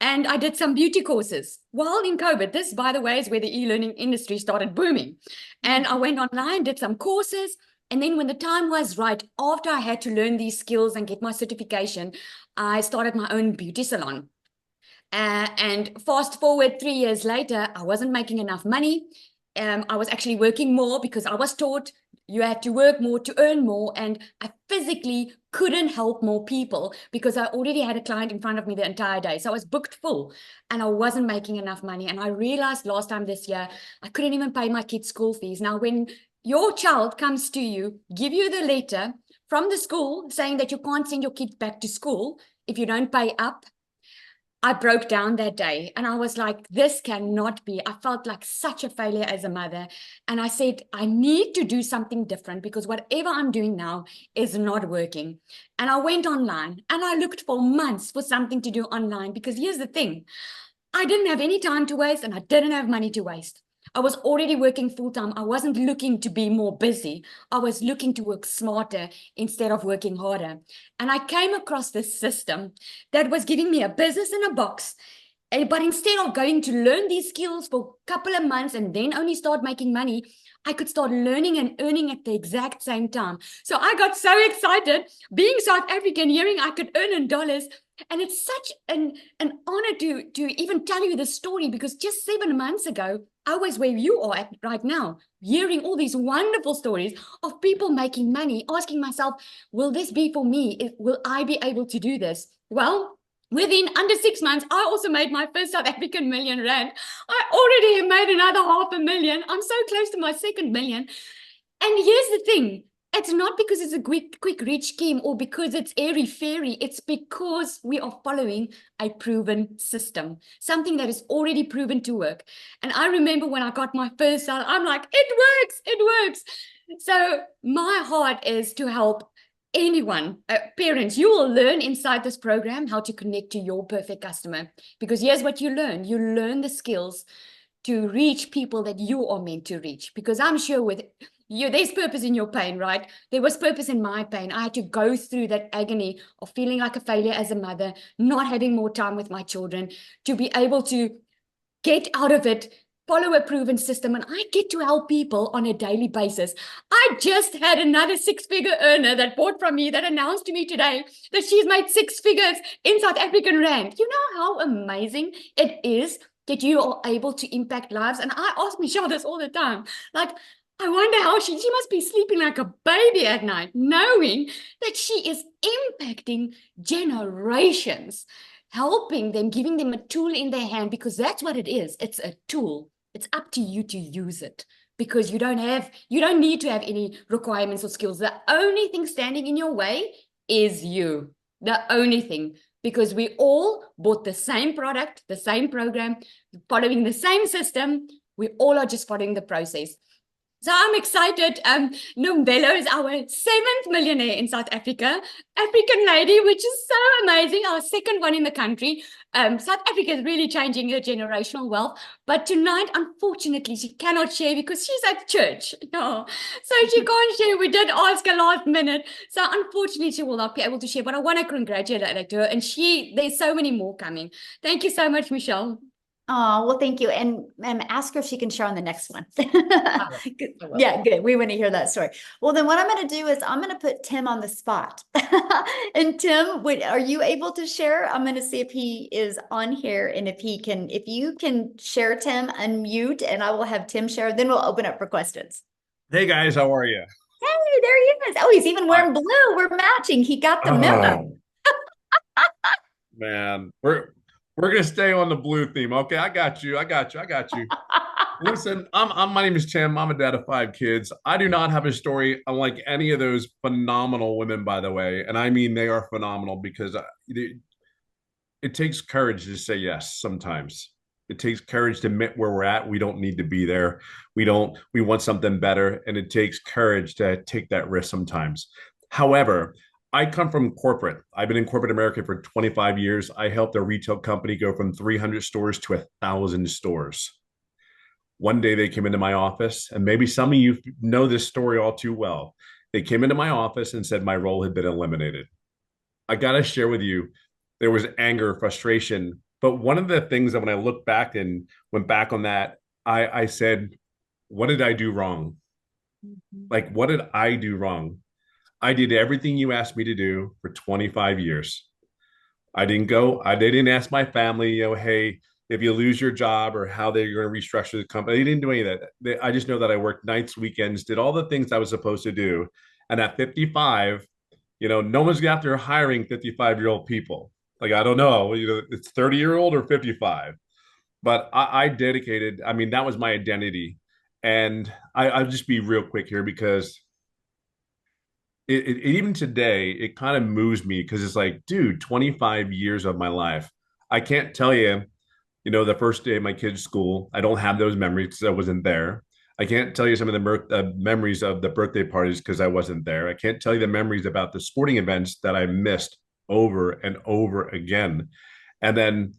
And I did some beauty courses while in COVID. This, by the way, is where the e-learning industry started booming. And I went online, did some courses. And then when the time was right, after I had to learn these skills and get my certification, I started my own beauty salon. And fast forward 3 years later, I wasn't making enough money. I was actually working more because I was taught you had to work more to earn more. And I physically couldn't help more people because I already had a client in front of me the entire day. So I was booked full and I wasn't making enough money. And I realized last time this year, I couldn't even pay my kids' school fees. Now, when your child comes to you, give you the letter from the school saying that you can't send your kids back to school if you don't pay up, I broke down that day and I was like, this cannot be. I felt like such a failure as a mother. And I said, I need to do something different because whatever I'm doing now is not working. And I went online and I looked for months for something to do online because here's the thing. I didn't have any time to waste and I didn't have money to waste. I was already working full time. I wasn't looking to be more busy. I was looking to work smarter instead of working harder. And I came across this system that was giving me a business in a box. But instead of going to learn these skills for a couple of months and then only start making money, I could start learning and earning at the exact same time. So I got so excited being South African, hearing I could earn in dollars. And it's such an honor to even tell you this story because just 7 months ago, I was where you are at right now, hearing all these wonderful stories of people making money, asking myself, will this be for me? Will I be able to do this? Well, within under 6 months, I also made my first South African million rand. I already have made another 500,000. I'm so close to my second million. And here's the thing. It's not because it's a quick rich scheme or because it's airy-fairy. It's because we are following a proven system, something that is already proven to work. And I remember when I got my first salary, I'm like, it works. So my heart is to help anyone, parents. You will learn inside this program how to connect to your perfect customer because here's what you learn. You learn the skills to reach people that you are meant to reach because I'm sure with you, there's purpose in your pain, right? There was purpose in my pain. I had to go through that agony of feeling like a failure as a mother, not having more time with my children, to be able to get out of it, follow a proven system, and I get to help people on a daily basis. I just had another 6-figure earner that bought from me that announced to me today that she's made 6 figures in South African rand. You know how amazing it is that you are able to impact lives? And I ask Michelle this all the time, like, I wonder how she must be sleeping like a baby at night, knowing that she is impacting generations, helping them, giving them a tool in their hand, because that's what it is. It's a tool. It's up to you to use it because you don't need to have any requirements or skills. The only thing standing in your way is you. The only thing, because we all bought the same product, the same program, following the same system. We all are just following the process. So I'm excited. Nombelo is our 7th millionaire in South Africa. African lady, which is so amazing. Our second one in the country. South Africa is really changing her generational wealth. But tonight, unfortunately, she cannot share because she's at church. No, so she can't share. We did ask her last minute. So unfortunately, she will not be able to share. But I want to congratulate her. And there's so many more coming. Thank you so much, Michelle. Oh, well, thank you. And ask her if she can share on the next one. Good. will. Yeah, good. We want to hear that story. Well, then what I'm going to do is I'm going to put Tim on the spot. And Tim, are you able to share? I'm going to see if he is on here and if you can share, Tim, unmute, and I will have Tim share. Then we'll open up for questions. Hey guys, how are you? Hey, there he is. Oh, he's even wearing blue. We're matching. He got the memo. Man, we're gonna stay on the blue theme. Okay, I got you. Listen, my name is Tim. I'm a dad of 5 kids. I do not have a story unlike any of those phenomenal women, by the way, and I mean they are phenomenal because it takes courage to say yes sometimes. It takes courage to admit where we're at. We don't need to be there. We want something better. And it takes courage to take that risk sometimes. However, I come from corporate. I've been in corporate America for 25 years. I helped a retail company go from 300 stores to 1,000 stores. One day they came into my office, and maybe some of you know this story all too well. They came into my office and said my role had been eliminated. I got to share with you, there was anger, frustration. But one of the things that when I look back and went back on that, I said, what did I do wrong? Like, what did I do wrong? I did everything you asked me to do for 25 years. They didn't ask my family, hey, if you lose your job or how they're going to restructure the company. They didn't do any of that. I just know that I worked nights, weekends, did all the things I was supposed to do. And at 55, no one's after hiring 55-year-old people. Like, I don't know, it's 30-year-old or 55. But I dedicated, that was my identity. And I'll just be real quick here because even today, it kind of moves me because it's like, dude, 25 years of my life. I can't tell you, the first day of my kid's school, I don't have those memories because I wasn't there. I can't tell you some of the memories of the birthday parties because I wasn't there. I can't tell you the memories about the sporting events that I missed over and over again. And then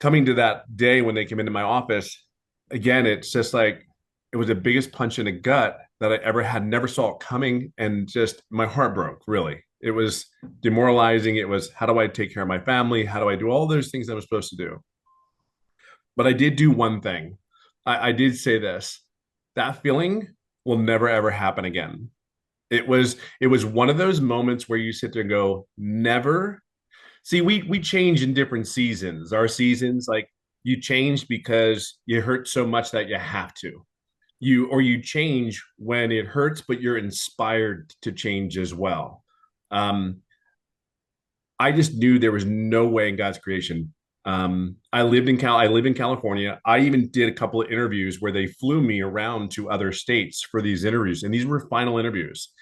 coming to that day when they came into my office, again, it's just like, it was the biggest punch in the gut that I ever had, never saw it coming. And just my heart broke, really. It was demoralizing. It was, how do I take care of my family? How do I do all those things I was supposed to do? But I did do one thing. I did say this, that feeling will never, ever happen again. It was one of those moments where you sit there and go, never. See, we change in different seasons. Our seasons, like, you change because you hurt so much that you have to. You change when it hurts, but you're inspired to change as well. I just knew there was no way in God's creation. I live in California. I even did a couple of interviews where they flew me around to other states for these interviews, and these were final interviews.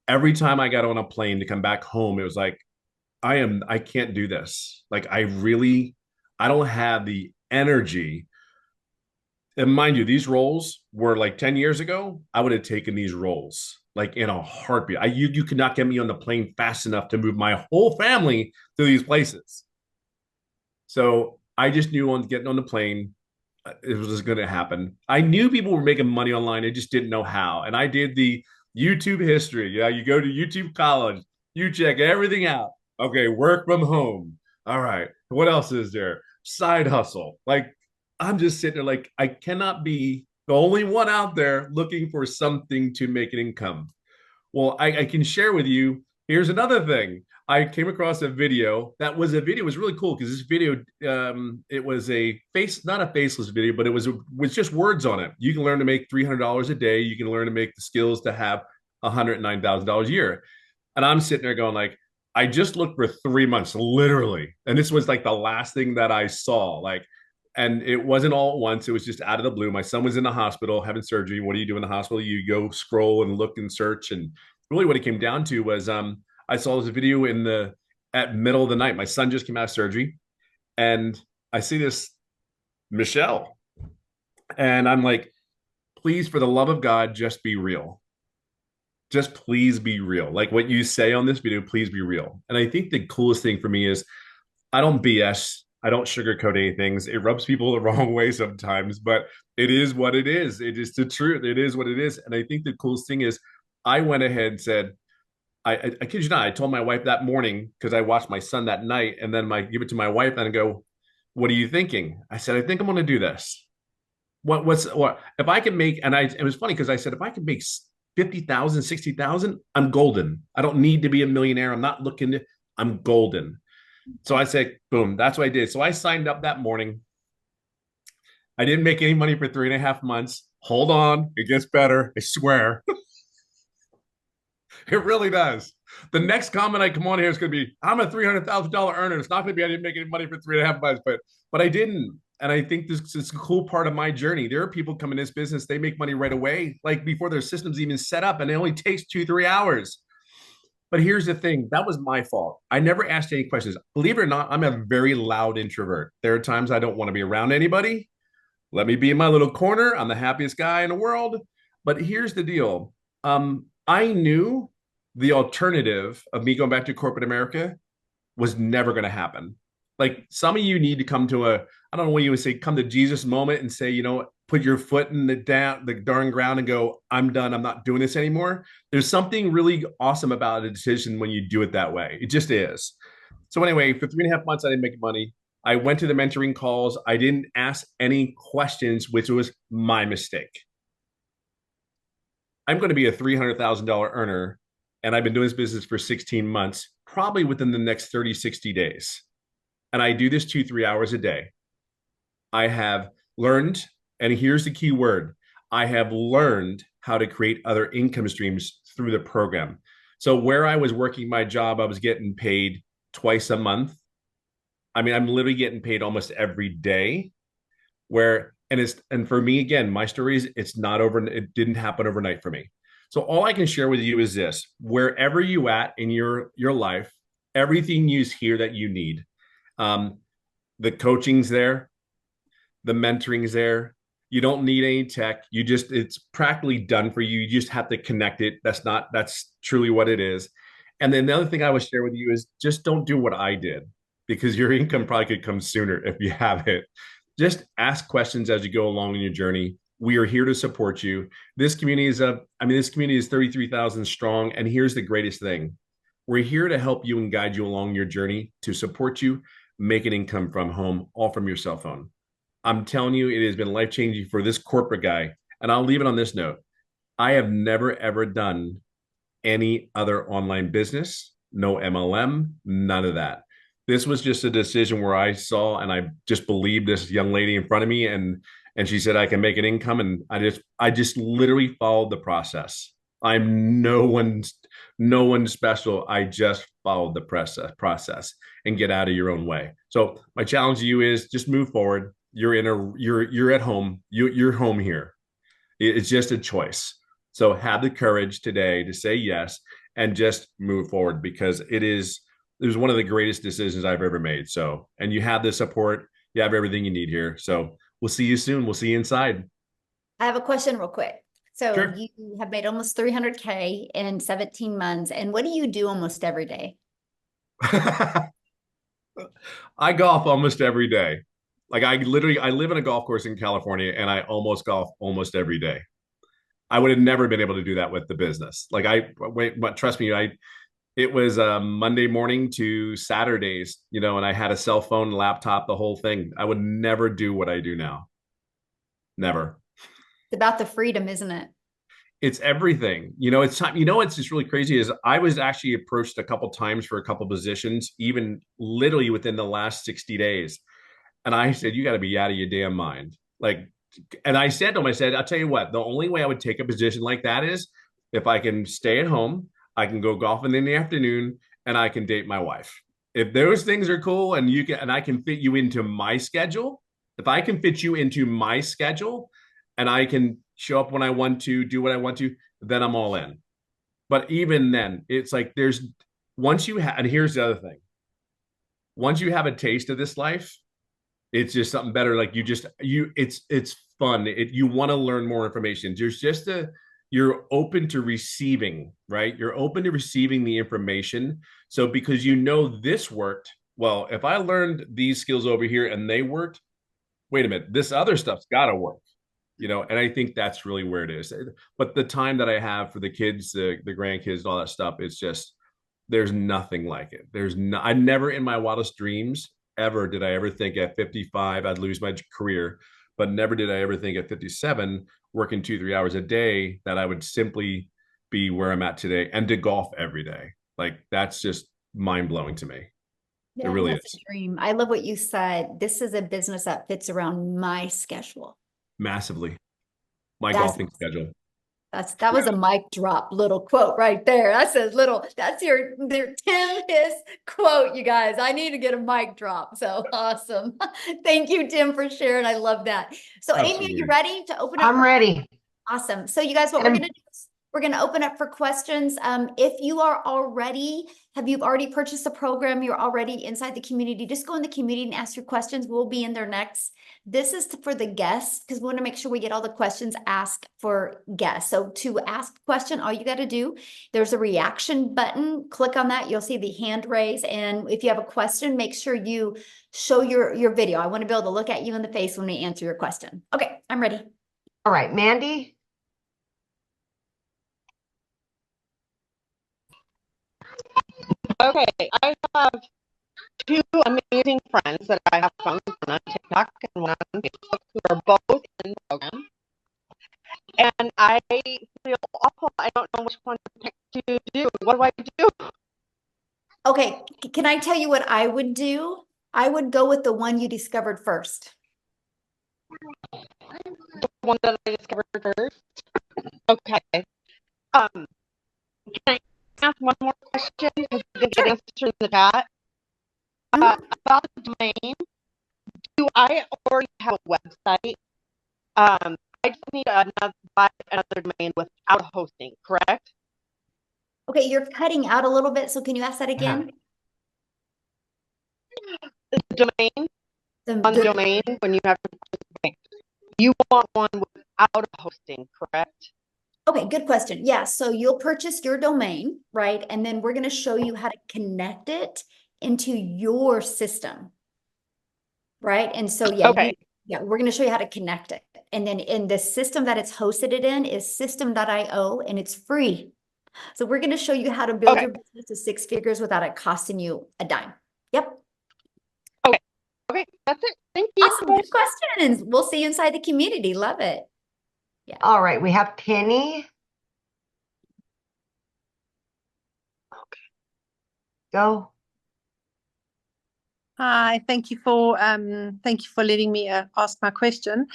Every time I got on a plane to come back home, it was like, I can't do this. Like, I don't have the energy. And mind you, these roles were like 10 years ago, I would have taken these roles like in a heartbeat. You could not get me on the plane fast enough to move my whole family to these places. So I just knew on getting on the plane, it was going to happen. I knew people were making money online. I just didn't know how. And I did the YouTube history. Yeah, you go to YouTube College, you check everything out. Okay, work from home. All right, what else is there? Side hustle. Like, I'm just sitting there like, I cannot be the only one out there looking for something to make an income. Well, I can share with you. Here's another thing. I came across a video. It was really cool because this video, it was not a faceless video, but it was just words on it. You can learn to make $300 a day. You can learn to make the skills to have $109,000 a year. And I'm sitting there going like, I just looked for 3 months, literally. And this was like the last thing that I saw. Like, and it wasn't all at once. It was just out of the blue. My son was in the hospital having surgery. What do you do in the hospital? You go scroll and look and search. And really what it came down to was I saw this video at middle of the night. My son just came out of surgery. And I see this Michelle. And I'm like, please, for the love of God, just be real. Just please be real. Like what you say on this video, please be real. And I think the coolest thing for me is I don't BS. I don't sugarcoat anything. It rubs people the wrong way sometimes, but it is what it is. It is the truth. It is what it is. And I think the coolest thing is I went ahead and said, I kid you not, I told my wife that morning because I watched my son that night, and then I give it to my wife and I go, "What are you thinking?" I said, "I think I'm going to do this. What if I can make?" And it was funny because I said, if I can make 50,000, 60,000, I'm golden. I don't need to be a millionaire. I'm not looking to. I'm golden. So I said, boom, that's what I did. So I signed up that morning. I didn't make any money for 3.5 months. Hold on, it gets better. I swear. It really does. The next comment I come on here is going to be, I'm a $300,000 earner. It's not going to be, I didn't make any money for 3.5 months, but I didn't. And I think this is a cool part of my journey. There are people come in this business, they make money right away, like before their system's even set up, and it only takes 2-3 hours. But here's the thing, that was my fault. I never asked any questions. Believe it or not, I'm a very loud introvert. There are times I don't want to be around anybody. Let me be in my little corner. I'm the happiest guy in the world. But here's the deal. I knew the alternative of me going back to corporate America was never going to happen. Like some of you need to come to I don't know what you would say, come to Jesus moment and say, put your foot in the darn ground and go, I'm done. I'm not doing this anymore. There's something really awesome about a decision when you do it that way. It just is. So anyway, for 3.5 months, I didn't make money. I went to the mentoring calls. I didn't ask any questions, which was my mistake. I'm going to be a $300,000 earner, and I've been doing this business for 16 months, probably within the next 30, 60 days. And I do this 2-3 hours a day. I have learned, and here's the key word, I have learned how to create other income streams through the program. So where I was working my job, I was getting paid twice a month. I mean, I'm literally getting paid almost every day. And for me, again, my story is it's not over. It didn't happen overnight for me. So all I can share with you is this: wherever you at in your life, everything you hear that you need, the coaching's there, the mentoring's there. You don't need any tech. It's practically done for you. You just have to connect it. That's truly what it is. And then the other thing I would share with you is just don't do what I did, because your income probably could come sooner if you have it. Just ask questions as you go along in your journey. We are here to support you. This community is 33,000 strong. And here's the greatest thing. We're here to help you and guide you along your journey, to support you, make an income from home, all from your cell phone. I'm telling you, it has been life-changing for this corporate guy. And I'll leave it on this note. I have never, ever done any other online business, no MLM, none of that. This was just a decision where I saw and I just believed this young lady in front of me, and she said I can make an income, and I just literally followed the process. I'm no one special. I just followed the process and get out of your own way. So my challenge to you is just move forward. You're at home. You're home here. It's just a choice. So have the courage today to say yes and just move forward, because it was one of the greatest decisions I've ever made. So, and you have the support, you have everything you need here. So we'll see you soon. We'll see you inside. I have a question real quick. So Sure. you have made almost 300K in 17 months. And what do you do almost every day? I golf almost every day. Like I live in a golf course in California, and I almost golf almost every day. I would have never been able to do that with the business. But trust me, it was Monday morning to Saturdays, and I had a cell phone, laptop, the whole thing. I would never do what I do now. Never. It's about the freedom, isn't it? It's everything. It's time. What's just really crazy is I was actually approached a couple times for a couple positions, even literally within the last 60 days. And I said, you got to be out of your damn mind. And I said to him, I'll tell you what, the only way I would take a position like that is if I can stay at home, I can go golfing in the afternoon, and I can date my wife. If those things are cool and I can fit you into my schedule, if I can fit you into my schedule and I can show up when I want to, do what I want to, then I'm all in. But even then, it's like and here's the other thing. Once you have a taste of this life, It's just something better. Like it's fun. You want to learn more information. You're open to receiving, right? You're open to receiving the information. So because this worked, well, if I learned these skills over here and they worked, wait a minute, this other stuff's got to work, and I think that's really where it is. But the time that I have for the kids, the grandkids, and all that stuff, it's just, there's nothing like it. I never in my wildest dreams ever did I ever think at 55 I'd lose my career, but never did I ever think at 57, working 2-3 hours a day, that I would simply be where I'm at today and to golf every day. Like, that's just mind blowing to me. Yeah, really that's is. a dream. I love what you said. This is a business that fits around my schedule. Massively. My That's golfing schedule. that was a mic drop little quote right there. That's your Tim his quote, you guys. I need to get a mic drop. So awesome. Thank you, Tim, for sharing. I love that. So Amy, are you Absolutely. ready to open up? I'm ready. Awesome. So you guys, what we're gonna do is we're gonna open up for questions. If you are already, you've already purchased the program, you're already inside the community, just go in the community and ask your questions. We'll be in there next. This is for the guests, because we want to make sure we get all the questions asked for guests. So to ask a question, all you got to do, there's a reaction button. Click on that. You'll see the hand raise. And if you have a question, make sure you show your video. I want to be able to look at you in the face when we answer your question. Okay, I'm ready. All right, Mandy. Okay, I have two amazing friends that I have found on TikTok and one on Facebook who are both in the program. And I feel awful. I don't know which one to pick to do. What do I do? Okay, can I tell you what I would do? I would go with the one you discovered first. The one that I discovered first. Okay. Can I ask one more question? Because I didn't get an answer in the chat. About the domain. Do I already have a website? I just need buy another domain without hosting, correct? Okay, you're cutting out a little bit, so can you ask that again? The domain, on the domain, when you have you want one without hosting, correct? Okay, good question. Yeah, so you'll purchase your domain, right? And then we're going to show you how to connect it into your system, right? And so, yeah, Okay. we're going to show you how to connect it. And then in the system that it's hosted it in is system.io, and it's free. So we're going to show you how to build your business to 6 figures without it costing you a dime. Yep. Okay, that's it. Thank you. Awesome. Good questions. We'll see you inside the community. Love it. Yeah. All right, we have Penny. Okay. Go. Hi, thank you for letting me ask my question.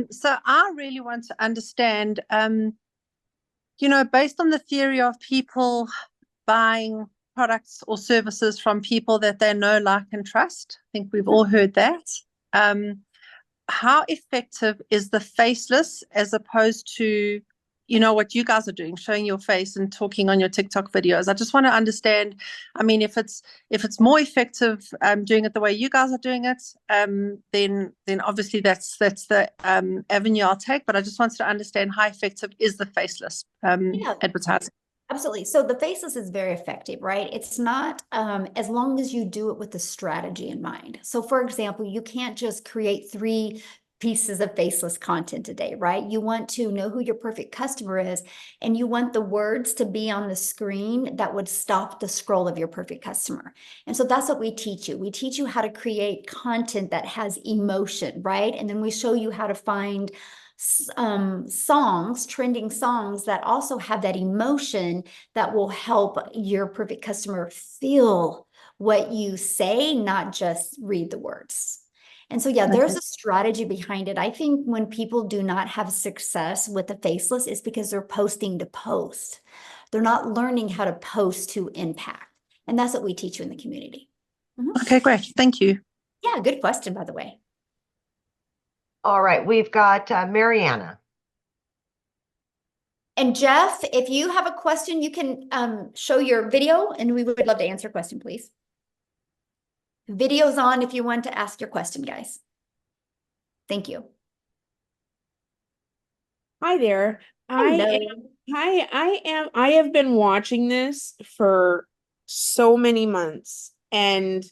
So I really want to understand, based on the theory of people buying products or services from people that they know, like, and trust. I think we've all heard that. How effective is the faceless as opposed to, what you guys are doing, showing your face and talking on your TikTok videos? I just want to understand, I mean, if it's more effective doing it the way you guys are doing it, then obviously that's the avenue I'll take. But I just wanted to understand how effective is the faceless advertising. Absolutely. So the faceless is very effective, right? It's not as long as you do it with the strategy in mind. So for example, you can't just create 3 pieces of faceless content today, right? You want to know who your perfect customer is, and you want the words to be on the screen that would stop the scroll of your perfect customer. And so that's what we teach you. We teach you how to create content that has emotion, right? And then we show you how to find trending songs that also have that emotion that will help your perfect customer feel what you say, not just read the words. And so, yeah, there's a strategy behind it. I think when people do not have success with the faceless, it's because they're posting to post. They're not learning how to post to impact. And that's what we teach you in the community. Okay, great. Thank you. Yeah, good question, by the way. All right, we've got Mariana. And Jeff, if you have a question, you can show your video, and we would love to answer a question, please. Video's on if you want to ask your question, guys. Thank you. Hi there. Hello. I have been watching this for so many months, and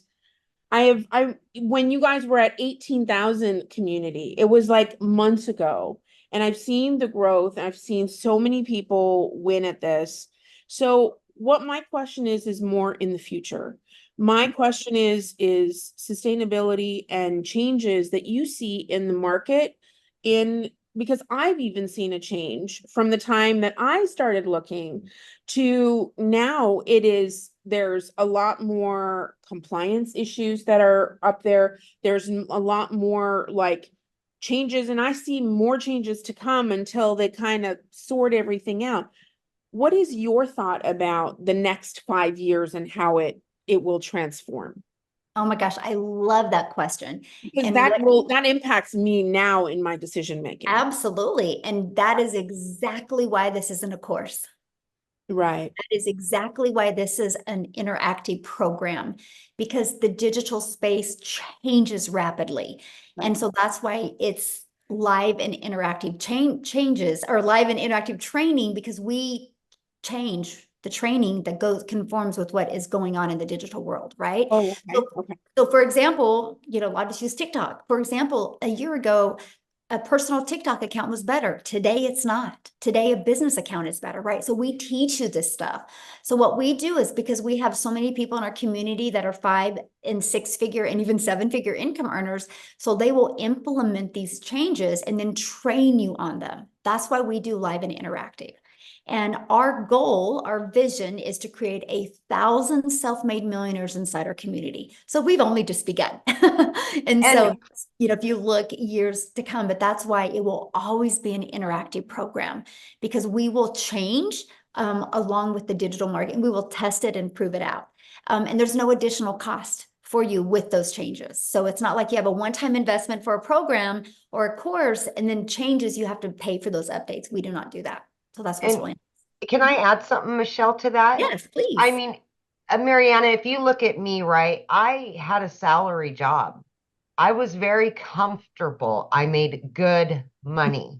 when you guys were at 18,000 community, it was like months ago, and I've seen the growth. I've seen so many people win at this. So what my question is more in the future. My question is sustainability and changes that you see in the market in because I've even seen a change from the time that I started looking to now. There's a lot more compliance issues that are up there. There's a lot more like changes, and I see more changes to come until they kind of sort everything out. What is your thought about the next 5 years and how it will transform? Oh my gosh, I love that question. Because And that impacts me now in my decision making. absolutely. And that is exactly why this isn't a course. Right. That is exactly why this is an interactive program, because the digital space changes rapidly. Right. And so that's why it's live and interactive changes, or live and interactive training, because we change the training that conforms with what is going on in the digital world, right? Oh, okay. Okay. So for example, a lot of us use TikTok. For example, a year ago, a personal TikTok account was better. Today, it's not. Today, a business account is better, right? So we teach you this stuff. So what we do is, because we have so many people in our community that are 5 and 6 figure and even 7 figure income earners, so they will implement these changes and then train you on them. That's why we do live and interactive. And our goal, our vision, is to create 1,000 self-made millionaires inside our community. So we've only just begun. and so, if you look years to come, but that's why it will always be an interactive program, because we will change along with the digital market, and we will test it and prove it out. And there's no additional cost for you with those changes. So it's not like you have a one-time investment for a program or a course and then changes, you have to pay for those updates. We do not do that. So that's what's really nice. Can I add something, Michelle, to that? Yes, please. I mean, Mariana, if you look at me, right, I had a salary job. I was very comfortable. I made good money.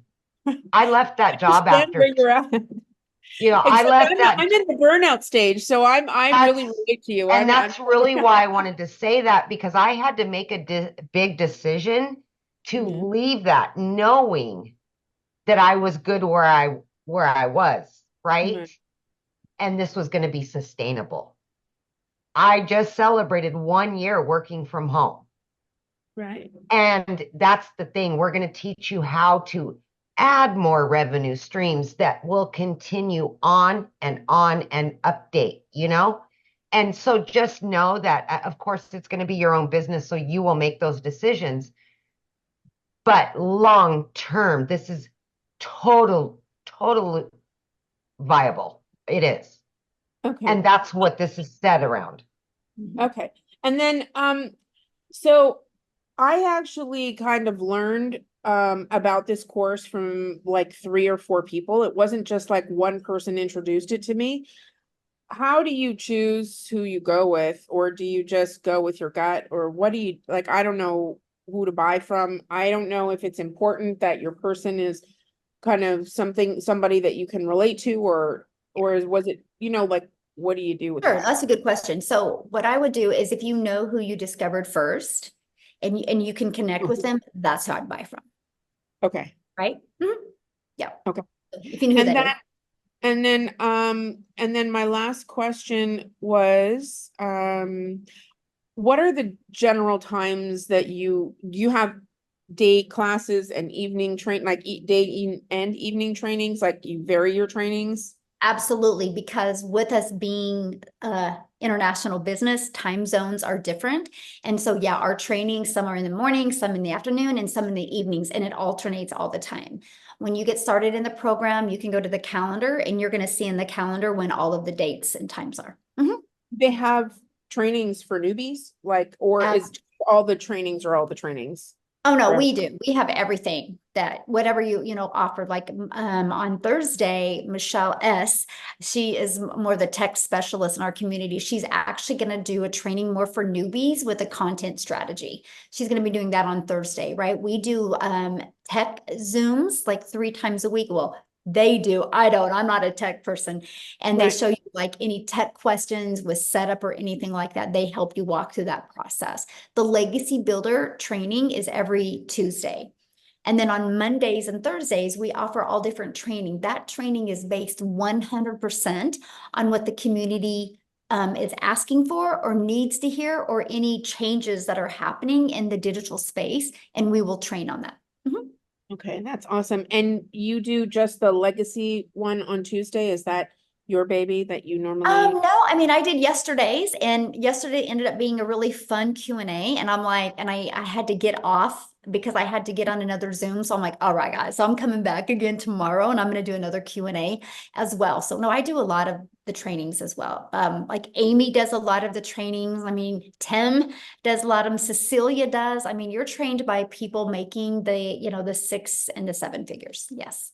I left that job after, where you're at. I left that. I'm in the burnout stage, so I really relate to you. And that's really why I wanted to say that, because I had to make a big decision to leave that, knowing that I was good where I was, right? And this was going to be sustainable. I just celebrated 1 year working from home. Right. And that's the thing. We're going to teach you how to add more revenue streams that will continue on and update, And so just know that, of course, it's going to be your own business, so you will make those decisions. But long term, this is totally viable. It is. Okay. And that's what this is set around. Okay. And then, so I actually kind of learned about this course from like 3 or 4 people. It wasn't just like one person introduced it to me. How do you choose who you go with, or do you just go with your gut, or what do you like? I don't know who to buy from. I don't know if it's important that your person is kind of somebody that you can relate to, or was it, like, what do you do with Sure, that? that's a good question. So what I would do is, if you know who you discovered first and you can connect with them, that's who I'd buy from. Okay. Right? Yeah. Okay. If you know who that is. And then my last question was, what are the general times that you have day classes and evening day and evening trainings, like you vary your trainings? Absolutely, because with us being international business, time zones are different. And so, yeah, our training, some are in the morning, some in the afternoon, and some in the evenings, and it alternates all the time. When you get started in the program, you can go to the calendar, and you're going to see in the calendar when all of the dates and times are. They have trainings for newbies, is all the trainings? Oh, no, we do. We have everything. that whatever you offered, like on Thursday, Michelle S, she is more the tech specialist in our community. She's actually going to do a training more for newbies with a content strategy. She's going to be doing that on Thursday, right? We do tech Zooms like 3 times a week. Well, they do. I don't. I'm not a tech person. And they Right. show you like any tech questions with setup or anything like that. They help you walk through that process. The Legacy Builder training is every Tuesday. And then on Mondays and Thursdays, we offer all different training. That training is based 100% on what the community is asking for or needs to hear, or any changes that are happening in the digital space, and we will train on that. Okay, that's awesome. And you do just the legacy one on Tuesday? Is that your baby that you normally? No, I mean, I did yesterday's, and yesterday ended up being a really fun Q&A. And I'm like, and I had to get off because I had to get on another Zoom. So I'm like, all right, guys, so I'm coming back again tomorrow, and I'm going to do another Q&A as well. So no, I do a lot of the trainings as well. Like Amy does a lot of the trainings. I mean, Tim does a lot of them. Cecilia does. I mean, you're trained by people making the 6 and the 7 figures. Yes.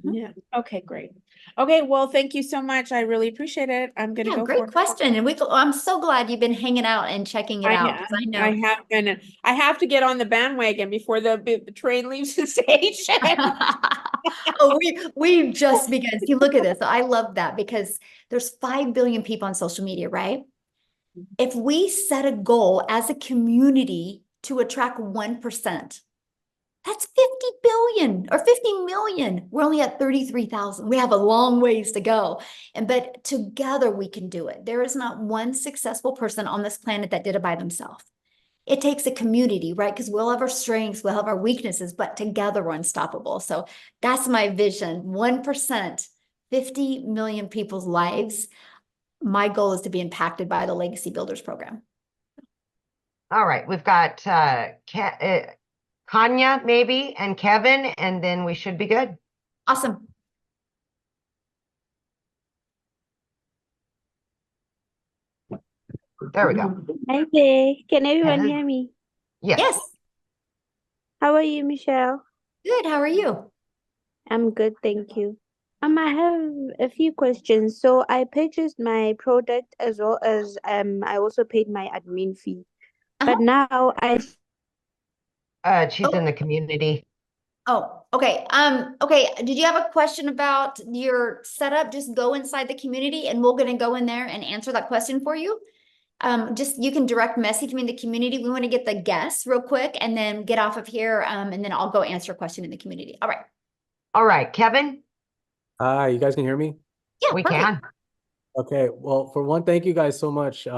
Yeah. Okay, great. Okay, well, thank you so much. I really appreciate it. I'm gonna Yeah, go great for it. question. And I'm so glad you've been hanging out and checking it out, because I know. I have been. I have to get on the bandwagon before the train leaves the station. Oh, we just begun. See, look at this. I love that, because there's 5 billion people on social media, right? If we set a goal as a community to attract 1%, that's 50 billion or 50 million. We're only at 33,000. We have a long ways to go. But together we can do it. There is not one successful person on this planet that did it by themselves. It takes a community, right? Because we'll have our strengths, we'll have our weaknesses, but together we're unstoppable. So that's my vision. 1%, 50 million people's lives. My goal is to be impacted by the Legacy Builders program. All right, we've got Kanya maybe and Kevin, and then we should be good. Awesome. There we go. Hi there. Can everyone Hello. hear me? Yes. Yes. How are you, Michelle? Good. How are you? I'm good, thank you. I have a few questions. So I purchased my product as well as I also paid my admin fee. But now She's in the community. Oh, okay. Okay. Did you have a question about your setup? Just go inside the community and we're gonna go in there and answer that question for you. Just you can direct message me in the community. We want to get the guests real quick and then get off of here. And then I'll go answer a question in the community. All right. All right, Kevin. Hi, you guys can hear me? Yeah, We perfect. can. Okay, well, for one, thank you guys so much.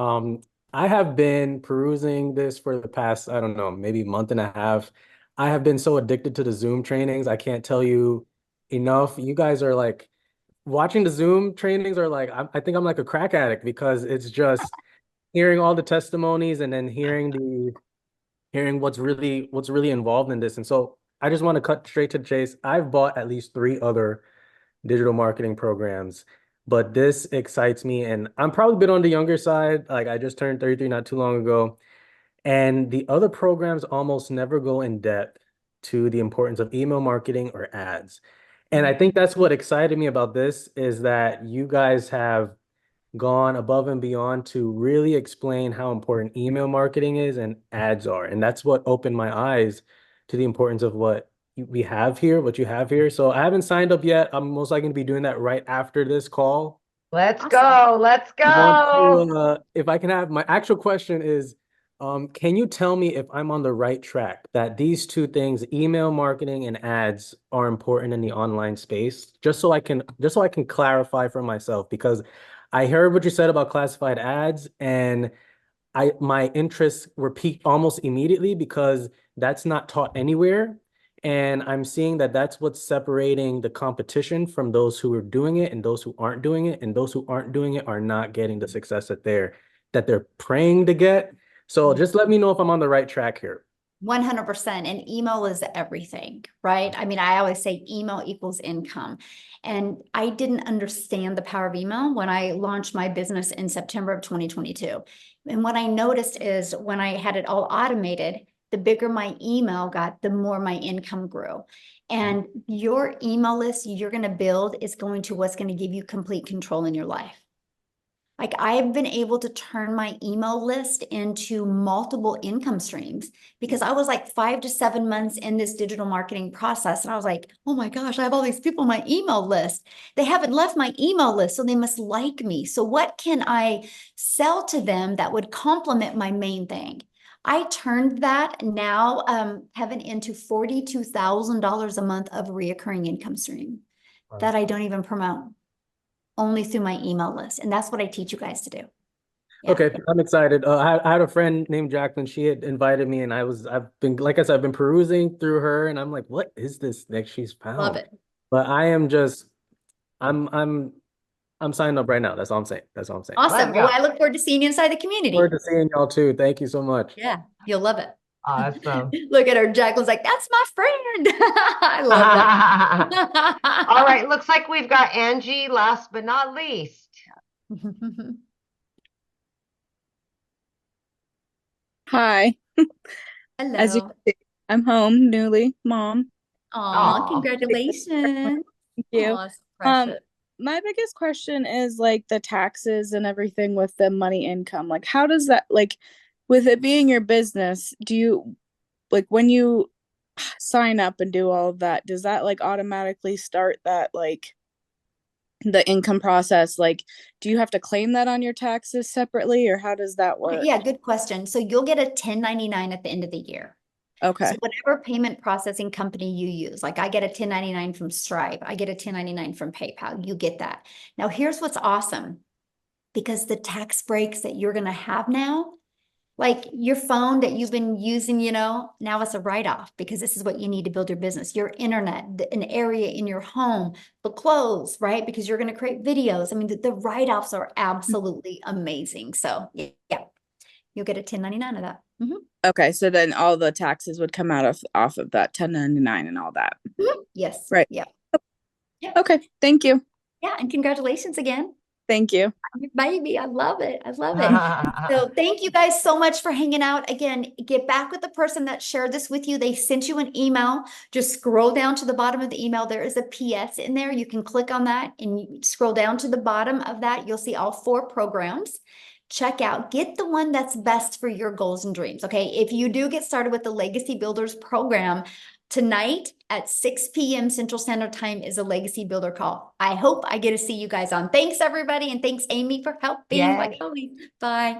I have been perusing this for the past, I don't know, maybe month and a half. I have been so addicted to the Zoom trainings. I can't tell you enough. You guys are like, watching the Zoom trainings are like, I think I'm like a crack addict, because it's just hearing all the testimonies and then hearing what's really involved in this. And so I just want to cut straight to the chase. I've bought at least 3 other digital marketing programs, but this excites me, and I'm probably a bit on the younger side. Like, I just turned 33 not too long ago, and the other programs almost never go in depth to the importance of email marketing or ads. And I think that's what excited me about this, is that you guys have gone above and beyond to really explain how important email marketing is and ads are. And that's what opened my eyes to the importance of what you have here. So I haven't signed up yet. I'm most likely going to be doing that right after this call. Let's Awesome. go. Let's go. If I can have, my actual question is, can you tell me if I'm on the right track, that these 2 things, email marketing and ads, are important in the online space? Just so I can clarify for myself, because I heard what you said about classified ads, and my interests were piqued almost immediately, because that's not taught anywhere. And I'm seeing that that's what's separating the competition from those who are doing it and those who aren't doing it. And those who aren't doing it are not getting the success that they're praying to get. So just let me know if I'm on the right track here. 100%. And email is everything, right? I mean, I always say email equals income. And I didn't understand the power of email when I launched my business in September of 2022. And what I noticed is when I had it all automated, the bigger my email got, the more my income grew. And your email list you're going to build is going to what's going to give you complete control in your life. Like I've been able to turn my email list into multiple income streams because I was like 5 to 7 months in this digital marketing process. And I was like, oh my gosh, I have all these people on my email list. They haven't left my email list, so they must like me. So what can I sell to them that would complement my main thing? I turned that now, Kevin, into $42,000 a month of reoccurring income stream that I don't even promote, only through my email list. And that's what I teach you guys to do. Yeah. Okay, I'm excited. I had a friend named Jacqueline. She had invited me, and I've been, like I said, I've been perusing through her, and I'm like, what is this that she's found? Love it. But I'm signing up right now. That's all I'm saying. That's all I'm saying. Awesome. Let's Well, go. I look forward to seeing you inside the community. Forward to seeing y'all too. Thank you so much. Yeah, you'll love it. Awesome. Look at her. Jacqueline's like, that's my friend. I love that. All right, looks like we've got Angie last but not least. Hi. As you Hello. can see, I'm home, newly mom. Aw, Aw. congratulations. Thank you. Aw, it's precious. My biggest question is like the taxes and everything with the money income. Like, how does that, like, with it being your business, do you, like, when you sign up and do all of that, does that like automatically start that, like, the income process? Like, do you have to claim that on your taxes separately, or how does that work? Yeah, good question. So you'll get a 1099 at the end of the year. Okay. So whatever payment processing company you use, like I get a 1099 from Stripe, I get a 1099 from PayPal, you get that. Now here's what's awesome, because the tax breaks that you're going to have now, like your phone that you've been using, now it's a write-off because this is what you need to build your business, your internet, an area in your home, the clothes, right? Because you're going to create videos. I mean, the write-offs are absolutely amazing. So yeah, you'll get a 1099 of that. Okay, so then all the taxes would come out off of that 1099 and all that. Yes. Right. Yeah. Okay, thank you. Yeah, and congratulations again. Thank you. Baby, I love it. I love it. So thank you guys so much for hanging out. Again, get back with the person that shared this with you. They sent you an email. Just scroll down to the bottom of the email. There is a PS in there. You can click on that and you scroll down to the bottom of that. You'll see all 4 programs. Check out, get the one that's best for your goals and dreams. Okay. If you do get started with the Legacy Builders program, tonight at 6 p.m. Central Standard Time is a Legacy Builder call. I hope I get to see you guys on. Thanks, everybody. And thanks, Amy, for helping. Yay. Like always. Bye.